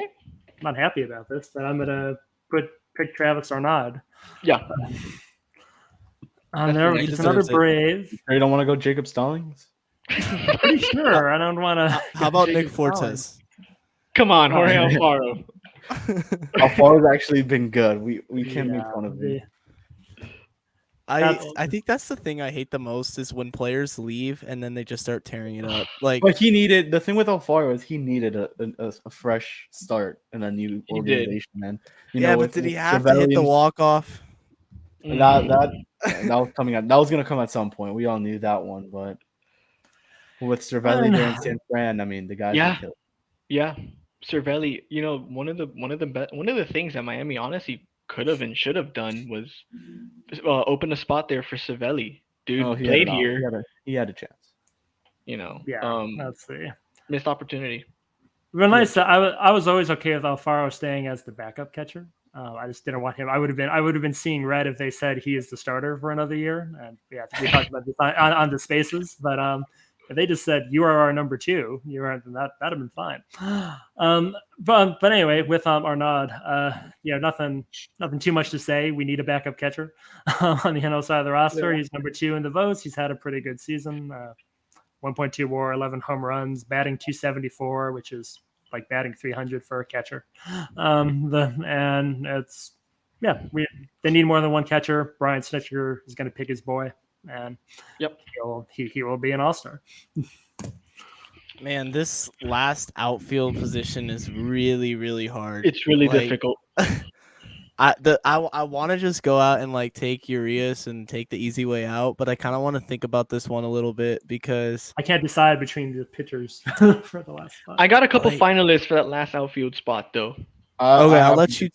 S1: I'm not happy about this, but I'm gonna pick Travis Arnaud.
S2: Yeah.
S1: There,
S3: He
S1: just another
S3: deserves it.
S1: Brave.
S4: Sure you don't want to go Jacob Stallings?
S1: Pretty sure. I don't want to.
S3: How about Nick Fortes?
S2: Come on, Jorge Alfaro.
S4: Alfaro's actually been good. We can't make fun of him.
S3: I think that's the thing I hate the most is when players leave and then they just start tearing it up. Like,
S4: But he needed the thing with Alfaro is he needed a fresh start in a new
S2: He did.
S4: organization, man.
S3: yeah, but
S4: with
S3: did he have to hit the
S4: Cervelli
S3: walk off?
S4: and
S2: Mm.
S4: that was coming out. That was gonna come at some point. We all knew that one, but with Cervelli there in
S1: And
S4: San Fran, I mean, the guy's been
S2: Yeah,
S4: killed.
S2: yeah. Cervelli, one of the things that Miami honestly could have and should have done was open a spot there for Cervelli.
S4: Oh,
S2: Dude
S4: he had
S2: played
S4: an op-
S2: here,
S4: he had a chance.
S1: yeah, let's see.
S2: missed opportunity.
S1: But nice. I was always okay with Alfaro staying as the backup catcher. I just didn't want him. I would have been seeing red if they said he is the starter for another year. And yeah, we talked about this on the spaces. But if they just said you are our number two, you are that'd have been fine. But anyway, with Arnaud, nothing too much to say. We need a backup catcher on the NL side of the roster.
S4: Yeah.
S1: He's number two in the votes. He's had a pretty good season. 1.2 WAR, 11 home runs, batting 274, which is like batting 300 for a catcher. And it's they need more than one catcher. Brian Snitker is going to pick his boy, and
S2: Yep.
S1: he will be an all-star.
S3: Man, this last outfield position is really, really hard.
S2: It's really
S3: Like,
S2: difficult.
S3: I want to just go out and like take Urias and take the easy way out, but I kind of want to think about this one a little bit because
S1: I can't decide between the pitchers for the last spot.
S2: I got a couple
S3: Like-
S2: finalists for that last outfield spot though.
S3: okay,
S4: I
S3: I'll
S4: have-
S3: let you.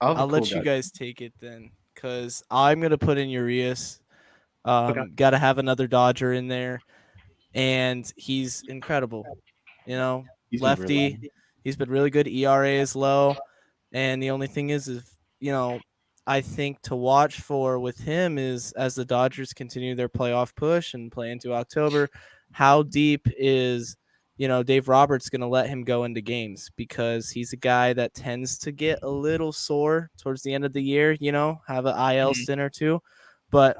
S4: I'll have a
S3: I'll
S4: cool
S3: let you
S4: guy.
S3: guys take it then, because I'm gonna put in Urias.
S1: Okay.
S3: Got to have another Dodger in there, and he's incredible.
S4: He's been
S3: Lefty.
S4: really-
S3: He's been really good. ERA is low, and the only thing is I think to watch for with him is as the Dodgers continue their playoff push and play into October, how deep is Dave Roberts going to let him go into games, because he's a guy that tends to get a little sore towards the end of the year, have an IL stint or two. But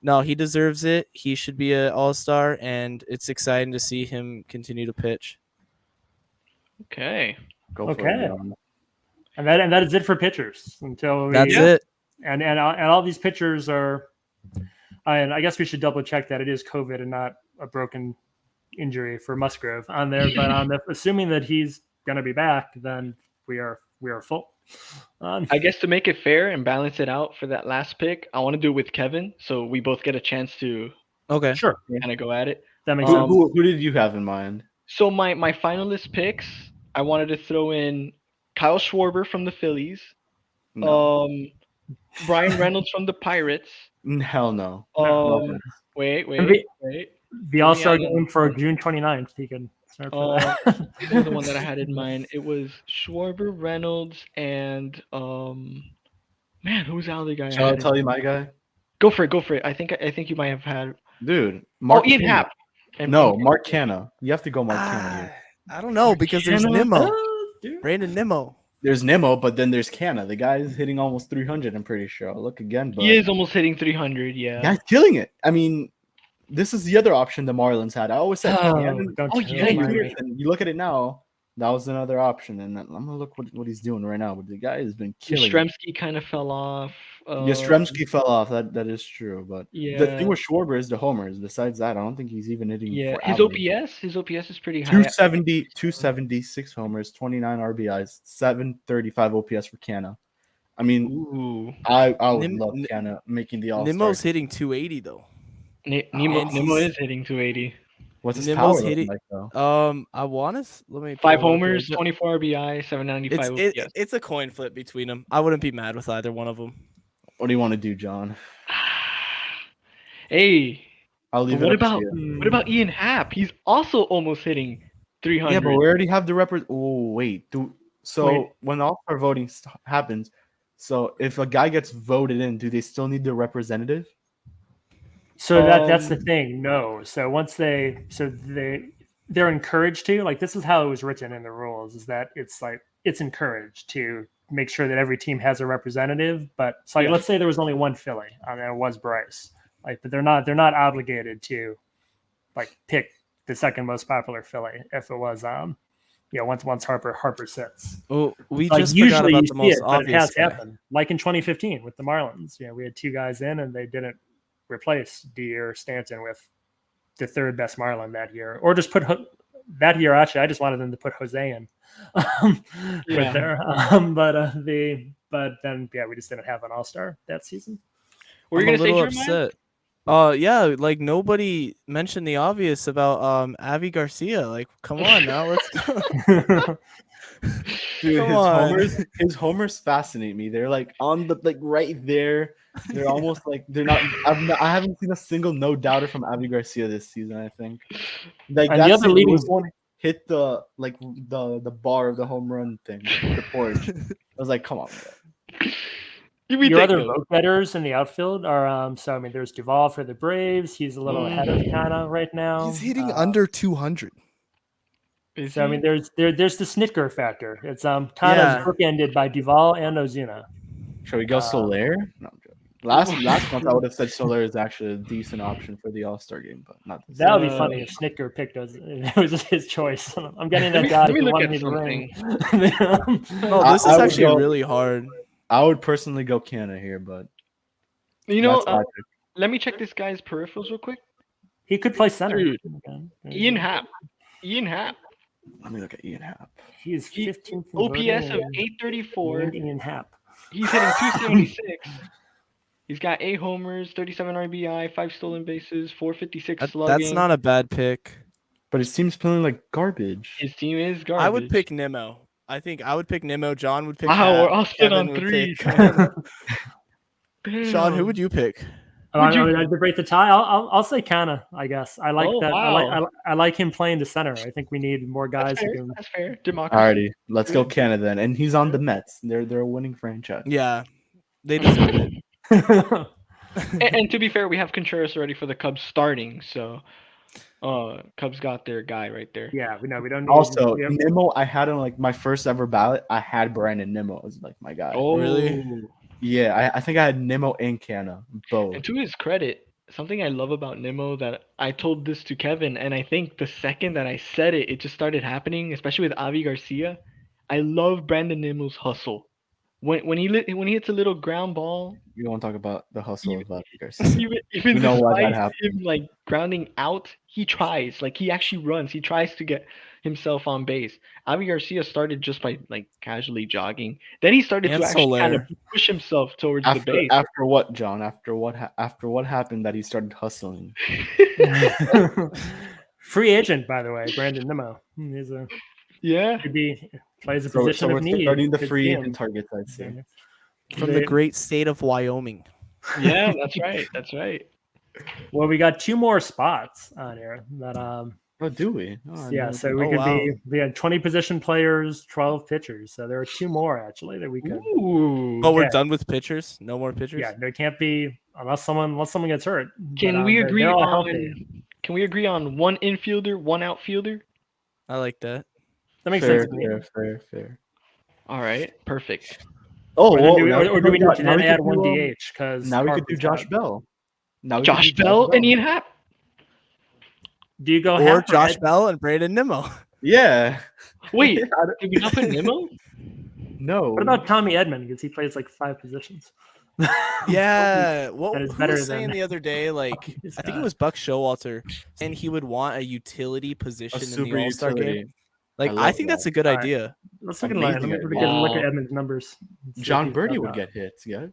S3: no, he deserves it. He should be an all-star, and it's exciting to see him continue to pitch.
S2: Okay.
S4: Go for
S1: Okay.
S4: it, John.
S1: And that is it for pitchers until we,
S3: That's it.
S1: And all these pitchers are. And I guess we should double check that it is COVID and not a broken injury for Musgrove on there. But assuming that he's going to be back, then we are full.
S2: I guess to make it fair and balance it out for that last pick, I want to do it with Kevin, so we both get a chance to
S3: Okay.
S1: Sure,
S2: kind of go at it.
S1: that makes
S4: Who,
S1: sense.
S4: who did you have in mind?
S2: So my finalist picks, I wanted to throw in Kyle Schwarber from the Phillies,
S4: No.
S2: Brian Reynolds from the Pirates.
S4: Hell no.
S2: Um, wait.
S1: The All Star
S2: Yeah,
S1: game for June 29th. He can start for that.
S2: What was the one that I had in mind? It was Schwarber, Reynolds, and man, who was the other guy?
S4: Shall I tell you my guy?
S2: Go for it. I think you might have had.
S4: Dude, Mark
S2: Ian
S4: Canna.
S2: Happ.
S4: No, Mark Canna. You have to go Mark Canna here.
S3: I don't know, because there's
S2: Canna?
S3: Nimmo.
S1: Dude.
S3: Brandon Nimmo.
S4: There's Nimmo, but then there's Canna. The guy is hitting almost 300, I'm pretty sure. I'll look again, but
S2: He is almost hitting 300. Yeah.
S4: guy's killing it. I mean, this is the other option the Marlins had. I always said, Cannon,
S1: Don't
S2: Oh,
S1: tell
S2: yeah,
S1: me.
S2: you're
S4: Cannon, and you look at it now, that was another option. And I'm going to look what he's doing right now. But the guy has been killing it.
S2: Yastrzemski kind of fell off.
S4: Yastrzemski fell off. That is true. But the
S2: Yeah.
S4: thing with Schwarber is the homers. Besides that, I don't think he's even hitting.
S2: Yeah.
S4: for
S2: His
S4: average.
S2: OPS is pretty high.
S4: 270, 276 homers, 29 RBIs, 735 OPS for Canna. I mean,
S2: Ooh.
S4: I would
S3: Nim-
S4: love
S3: Nim-
S4: Canna making the All-Star.
S3: Nimmo's hitting 280 though.
S2: Nemo
S3: And he's-
S2: is hitting 280.
S4: What's his
S3: Nimmo's
S4: power
S3: hitting-
S4: like though?
S3: I want to let me
S2: 5
S3: pull it up
S2: homers,
S3: here.
S2: 24 RBI, 795 OPS.
S3: It's a coin flip between them. I wouldn't be mad with either one of them.
S4: What do you want to do, John?
S2: Hey,
S4: I'll leave
S2: but
S4: it up to you.
S2: what about Ian Happ? He's also almost hitting 300.
S4: Yeah, but we already have the Oh wait, so
S1: Wait.
S4: when All-Star voting happens, so if a guy gets voted in, do they still need the representative?
S1: So that's the thing. No. So once they're encouraged to, like, this is how it was written in the rules, is that it's encouraged to make sure that every team has a representative. But so like,
S2: Yeah.
S1: let's say there was only one Philly and it was Bryce. But they're not obligated to like pick the second most popular Philly if it was once Harper sits.
S3: Oh, we
S1: Like
S3: just forgot
S1: usually
S3: about
S1: you
S3: the
S1: see
S3: most
S1: it, but it
S3: obvious
S1: has
S3: guy.
S1: happened. Like in 2015 with the Marlins, we had 2 guys in and they didn't replace D or Stanton with the 3rd best Marlin that year, or just put that year. Actually, I just wanted them to put Jose in with there, but then we just didn't have an All-Star that season.
S2: Were you
S3: I'm a
S2: gonna say
S3: little
S2: Jeremiah?
S3: upset. Yeah, like nobody mentioned the obvious about Avi Garcia. Like, come on now, let's go.
S4: Dude,
S3: Come on.
S4: his homers fascinate me. They're like on the right there. They're almost like they're not. I haven't seen a single no doubter from Avi Garcia this season. I think like
S1: And the
S4: that
S1: other
S4: St. Louis
S1: leading-
S4: one hit the bar of the home run thing, the porch. I was like, come on, bro.
S1: Your other vote getters in the outfield are there's Duvall for the Braves. He's a little ahead of Kana right now.
S5: He's hitting under 200.
S1: So there's the Snitker factor. It's Kana's
S3: Yeah.
S1: bookended by Duvall and Ozuna.
S4: Shall we go Soler? No, I'm joking. Last month I would have said Soler is actually a decent option for the All-Star game, but not this.
S1: That would be funny if Snitker picked us. It was just his choice. I'm getting that guy who wanted me to ring.
S3: No, this is
S4: would
S3: actually
S4: go-
S3: really hard.
S4: I would personally go Canna here, but
S2: You know,
S4: that's my pick.
S2: let me check this guy's peripherals real quick.
S1: He could play center.
S2: Dude.
S1: Okay.
S2: Ian Happ.
S4: Let me look at Ian Happ.
S1: He's 15th. in
S2: OPS of
S1: voting,
S2: 834.
S1: and Ian Happ.
S2: He's hitting 276. He's got 8 homers, 37 RBI, 5 stolen bases, 456 slugging.
S3: That's not a bad pick.
S4: But his team's playing like garbage.
S2: His team is garbage.
S3: I would pick Nimmo. I think I would pick Nimmo. John would pick.
S2: Wow,
S3: Happ,
S2: I'll sit
S3: Kevin
S2: on
S3: would
S2: 3.
S3: pick-
S2: Damn.
S3: Sean, who would you pick?
S1: To break the tie, I'll say Kana. I guess I like that.
S2: Wow.
S1: I like him playing the center. I think we need more guys who can.
S2: That's fair. Democracy.
S4: Alrighty, let's go Canna then. And he's on the Mets. They're a winning franchise.
S3: Yeah, they deserve it.
S2: And to be fair, we have Contreras already for the Cubs starting, so Cubs got their guy right there.
S1: Yeah, we don't need.
S4: Also,
S1: we have-
S4: Nimmo, I had on like my first ever ballot. I had Brandon Nimmo as like my guy.
S2: Oh,
S3: Really?
S4: Yeah, I think I had Nimmo and Canna both.
S2: And to his credit, something I love about Nimmo that I told this to Kevin, and I think the second that I said it, it just started happening, especially with Avi Garcia. I love Brandon Nimmo's hustle. When he hits a little ground ball,
S4: You want to talk about the hustle of Garcia?
S2: even
S4: You know why that
S2: despite
S4: happened.
S2: him like grounding out, he tries. Like he actually runs. He tries to get himself on base. Avi Garcia started just by like casually jogging. Then he started
S3: And
S2: to actually kind of
S3: Soler.
S2: push himself towards the base.
S4: After what, John? After what happened that he started hustling?
S1: Free agent, by the way, Brandon Nimmo. He's
S2: Yeah.
S1: plays a
S4: So
S1: position
S4: we're
S1: of need.
S4: starting the
S1: Good
S4: free
S1: team.
S4: agent targets, I'd say.
S3: From the great state of Wyoming.
S2: Yeah, that's right. That's right.
S1: Well, we got 2 more spots on here that
S4: Oh, do we? Oh, I
S1: yeah,
S4: know.
S1: so we
S3: Oh,
S1: could
S3: wow.
S1: we had 20 position players, 12 pitchers. So there are 2 more actually that we could.
S2: Ooh.
S3: But we're
S1: Yeah.
S3: done with pitchers. No more pitchers.
S1: Yeah, there can't be unless someone gets hurt.
S2: Can
S1: But,
S2: we
S1: they're-
S2: agree
S1: they're all
S2: on?
S1: healthy.
S2: Can we agree on 1 infielder, 1 outfielder?
S3: I like that.
S1: That makes
S4: fair,
S1: sense to me.
S4: fair.
S2: All right, perfect.
S1: Or
S4: Oh,
S1: do we
S4: now
S1: need to
S4: now
S1: then
S4: we
S1: add
S4: could
S1: one
S4: do,
S1: DH? Because
S4: Now we could do Josh Bell. Now we could
S2: Josh
S4: do
S2: Bell and Ian Happ.
S1: Do you go
S3: Or
S1: Happ
S3: Josh
S1: Ed?
S3: Bell and Brandon Nimmo.
S4: Yeah.
S2: Wait, did we not put Nimmo?
S4: No.
S1: What about Tommy Edman? Because he plays like 5 positions.
S3: Yeah. What
S1: That is
S3: who
S1: better
S3: was saying
S1: than-
S3: the other day? Like,
S1: This
S3: I think
S1: guy.
S3: it was Buck Showalter, and he would want a utility
S4: a
S3: position in
S4: super
S3: the All Star
S4: utility?
S3: game. Like,
S4: I
S3: I,
S4: love
S3: think
S4: that.
S3: that's a good
S1: All right.
S3: idea.
S1: Let's look at line. Let me
S4: Amazing
S1: look
S2: idea.
S1: at Edman's numbers. and see if
S4: John
S1: he's
S4: Birdie
S1: done
S4: would
S1: that.
S4: get hits, guys.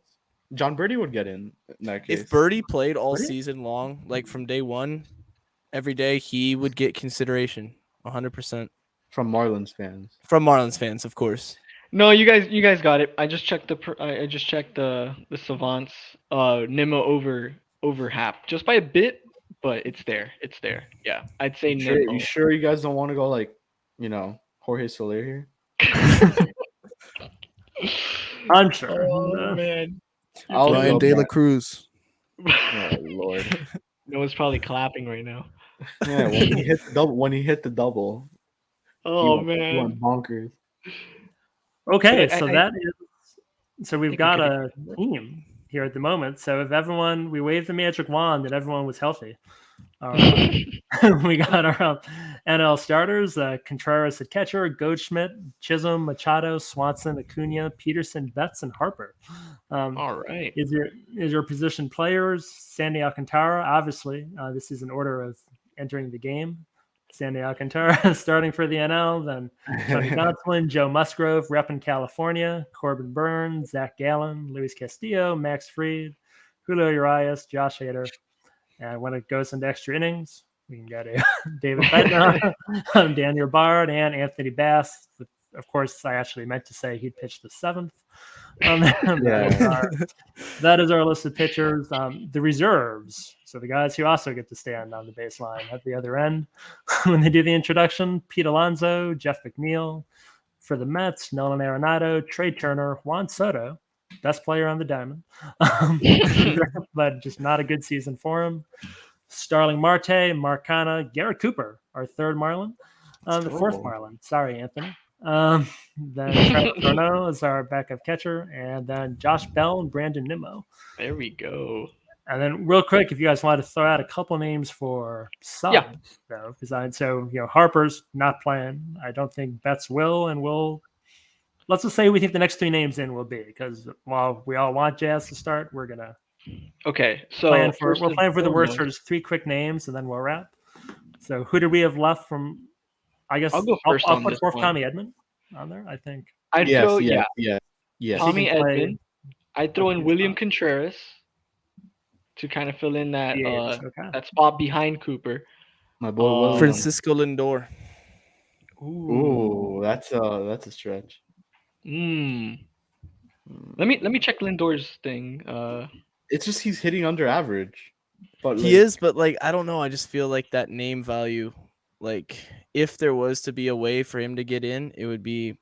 S4: John Birdie would get in that case.
S3: If Birdie played all
S1: Birdie?
S3: season long, like from day one, every day, he would get consideration. 100%
S4: From Marlins fans.
S3: from Marlins fans, of course.
S2: No, you guys got it. I just checked the savants. Nimmo over Happ just by a bit, but it's there. It's there. Yeah, I'd say Nimmo.
S4: You sure you guys don't want to go like, Jorge Soler here?
S1: I'm sure.
S2: Oh man.
S4: I'll
S5: Ryan
S4: go
S5: De La
S4: back.
S5: Cruz.
S4: Oh Lord.
S2: Noah's probably clapping right now.
S4: Yeah, when he hit the double.
S2: Oh
S4: he
S2: man.
S4: went bonkers.
S1: Okay,
S2: But
S1: so
S2: I
S1: we've
S2: think we
S1: got
S2: could
S1: a team here at the moment. So if we waved the magic wand and everyone was healthy, we got our NL starters: Contreras at catcher, Goldschmidt, Chisholm, Machado, Swanson, Acuna, Peterson, Betts, and Harper.
S2: All right.
S1: Is your position players? Sandy Alcantara, obviously. This is an order of entering the game. Sandy Alcantara starting for the NL, then Tony Gonsolin, Joe Musgrove, repping California, Corbin Burns, Zach Gallen, Luis Castillo, Max Fried, Julio Urias, Josh Hader. And when it goes into extra innings, we can get a David Bednar, Daniel Bard, and Anthony Bass. Of course, I actually meant to say he'd pitch the seventh. That is our list of pitchers. The reserves, so the guys who also get to stand on the baseline at the other end when they do the introduction: Pete Alonso, Jeff McNeil. For the Mets, Nolan Arenado, Trey Turner, Juan Soto, best player on the diamond, but just not a good season for him. Starling Marte, Marcana, Garrett Cooper, our third Marlin, the fourth Marlin. Sorry, Anthony. Then Trevor Corno is our backup catcher, and then Josh Bell and Brandon Nimmo.
S2: There we go.
S1: And then, real quick, if you guys want to throw out a couple names for subs, though, because Harper's not playing. I don't think Betts will, and will. Let's just say we think the next three names in will be, because while we all want Jazz to start, we're gonna.
S2: Okay, so
S1: we're playing for the worst. So just three quick names, and then we'll wrap. So who did we have left from? I guess
S2: I'll go first.
S1: I'll put fourth Tommy Edman on there. I think.
S2: I'd throw Tommy
S1: Edman.
S2: I'd throw in William Contreras to kind of fill in that that spot behind Cooper.
S4: My boy
S3: Francisco Lindor.
S4: Ooh, that's a stretch.
S2: Let me check Lindor's thing.
S4: It's just he's hitting under average.
S3: But he is, but I don't know. I just feel like that name value, if there was to be a way for him to get in, it would be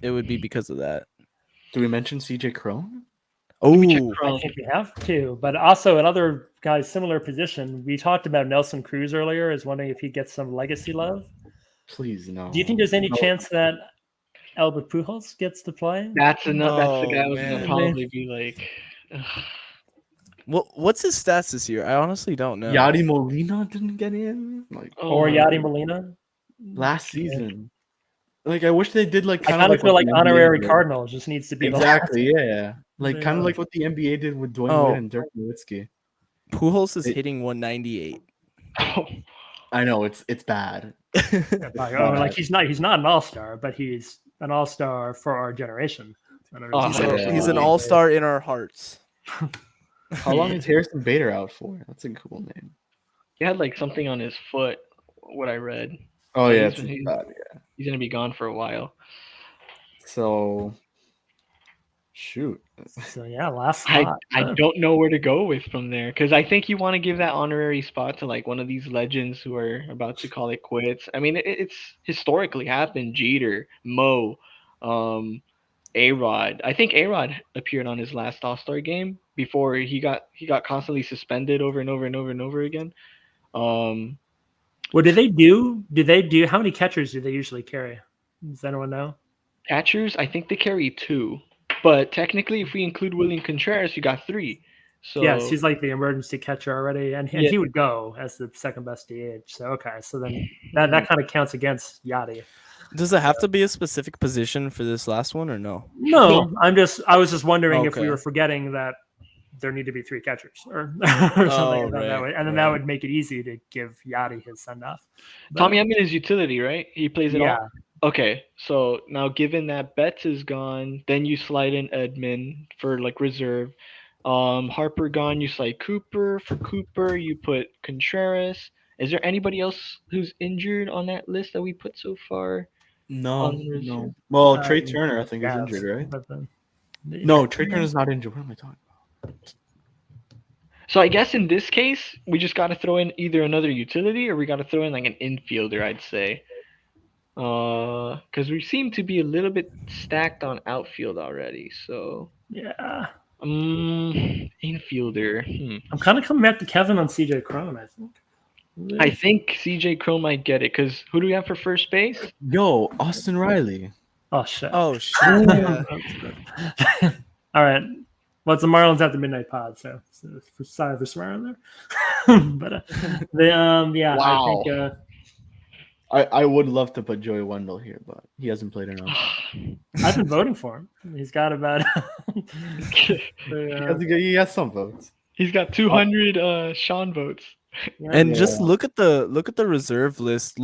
S3: because of that.
S4: Do we mention CJ Cron?
S3: Oh,
S1: I think we have to. But also another guy similar position. We talked about Nelson Cruz earlier. Is wondering if he gets some legacy love.
S4: Please no.
S1: Do you think there's any chance that Albert Pujols gets to play?
S2: That's the guy I was gonna probably be like.
S3: What's his stats this year? I honestly don't know.
S4: Yadi Molina didn't get in,
S1: or Yadi Molina
S4: last season. I wish they did
S1: I kind of feel like honorary Cardinal just needs to be
S4: exactly kind of like what the NBA did with Dwayne Wade and Dirk Nowitzki.
S3: Pujols is hitting 198.
S4: I know it's bad.
S1: He's not an all-star, but he's an all-star for our generation.
S3: He's an all-star in our hearts.
S4: How long is Harrison Bader out for? That's a cool name.
S2: He had something on his foot. What I read.
S4: Oh yeah,
S2: he's gonna be gone for a while.
S4: So, shoot.
S1: So yeah, last spot.
S2: I don't know where to go with from there, because I think you want to give that honorary spot to one of these legends who are about to call it quits. I mean, it's historically happened. Jeter, Mo, A-Rod. I think A-Rod appeared on his last All-Star game before he got constantly suspended over and over and over and over again.
S1: What do they do? How many catchers do they usually carry? Does anyone know?
S2: Catchers, I think they carry 2. But technically, if we include William Contreras, you got 3. So
S1: yes, he's like the emergency catcher already, and he would go as the second best DH. So so then that kind of counts against Yadi.
S3: Does it have to be a specific position for this last one or no?
S1: No. I was just wondering if we were forgetting that there need to be 3 catchers or something that way, and then that would make it easy to give Yadi his send off.
S2: Tommy Edman is utility, right? He plays it all. Okay, so now given that Betts is gone, then you slide in Edman for reserve. Harper gone, you slide Cooper. For Cooper, you put Contreras. Is there anybody else who's injured on that list that we put so far?
S4: No. Well, Trey Turner, I think, is injured, right? No, Trey Turner's not injured. What am I talking about?
S2: So I guess in this case, we just got to throw in either another utility or we got to throw in an infielder, I'd say. Because we seem to be a little bit stacked on outfield already. So
S1: yeah.
S2: Infielder.
S1: I'm kind of coming back to Kevin on CJ Cron, I think.
S2: I think CJ Cron might get it, because who do we have for first base?
S4: Yo, Austin Riley.
S1: Oh, shit.
S3: Yeah.
S1: All right. Well, it's the Marlins at the Midnight Pod, so sorry for swearing there. But
S2: wow.
S1: I think
S4: I would love to put Joey Wendell here, but he hasn't played enough.
S1: I've been voting for him. He's got about.
S4: He has some votes.
S2: He's got 200 Sean votes.
S3: And just
S4: Yeah.
S3: look at the reserve list.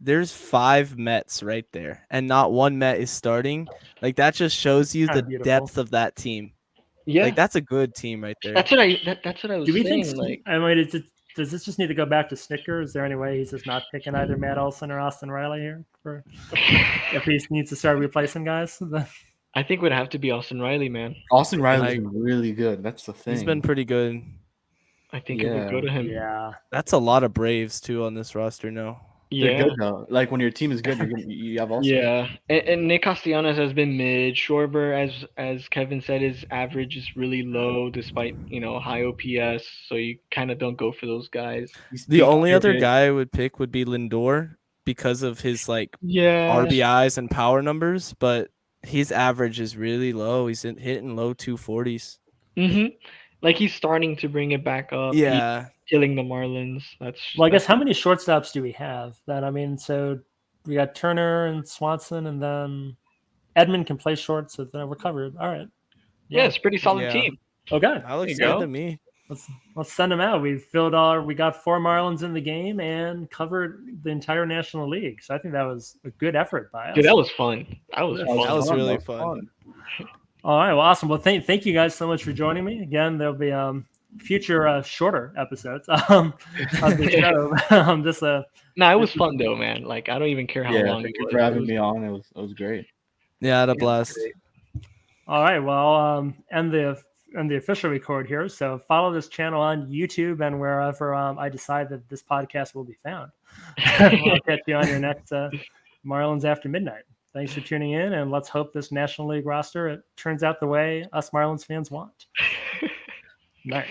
S3: There's 5 Mets right there, and not one Met is starting. Like that just shows you
S1: Kinda
S3: the
S1: beautiful.
S3: depth of that team.
S2: Yeah,
S3: Like that's a good team right there.
S2: that's what I was
S1: Do we think?
S2: saying. Like,
S1: I mean, does this just need to go back to Snicker? Is there any way he's just not picking either Matt Olson or Austin Riley here for if he needs to start replacing guys?
S2: I think it would have to be Austin Riley, man.
S4: Austin Riley's
S3: I-
S4: been really good. That's the thing.
S3: He's been pretty good.
S2: I think it would go to him.
S1: Yeah.
S3: That's a lot of Braves too on this roster now.
S4: They're
S2: Yeah.
S4: good though. Like when your team is good, you have also.
S2: Yeah, and Nick Castellanos has been mid. Schwarber, as Kevin said, his average is really low despite high OPS. So you kind of don't go for those guys.
S3: The only other
S2: good.
S3: guy I would pick would be Lindor because of his like
S2: Yeah.
S3: RBIs and power numbers, but his average is really low. He's hitting low 240s.
S2: Like he's starting to bring it back up. He's
S3: Yeah.
S2: killing the Marlins.
S1: Well, I guess how many shortstops do we have? So we got Turner and Swanson, and then Edmund can play short, so then we're covered. All right.
S2: Yeah, it's a pretty solid
S3: Yeah.
S2: team.
S1: Okay.
S3: That looks
S2: There you
S3: good
S2: go.
S3: to me.
S1: Let's send them out. We got 4 Marlins in the game and covered the entire National League. So I think that was a good effort by us.
S2: Dude, that was fun. That was
S1: That
S2: fun.
S3: That was
S4: fun.
S3: really
S4: That was
S3: fun.
S1: All right. Well, awesome. Well, thank you guys so much for joining me. Again, there'll be future shorter episodes of the show.
S2: Nah, it was fun though, man. Like I don't even care how
S4: Yeah,
S2: long
S4: thank
S2: it
S4: you
S2: was.
S4: for
S2: It
S4: having
S2: was-
S4: me on. It was great.
S3: Yeah, I had a blast.
S1: All right. Well, end the official record here. So follow this channel on YouTube and wherever I decide that this podcast will be found. I'll catch you on your next Marlins After Midnight. Thanks for tuning in, and let's hope this National League roster turns out the way us Marlins fans want. Night.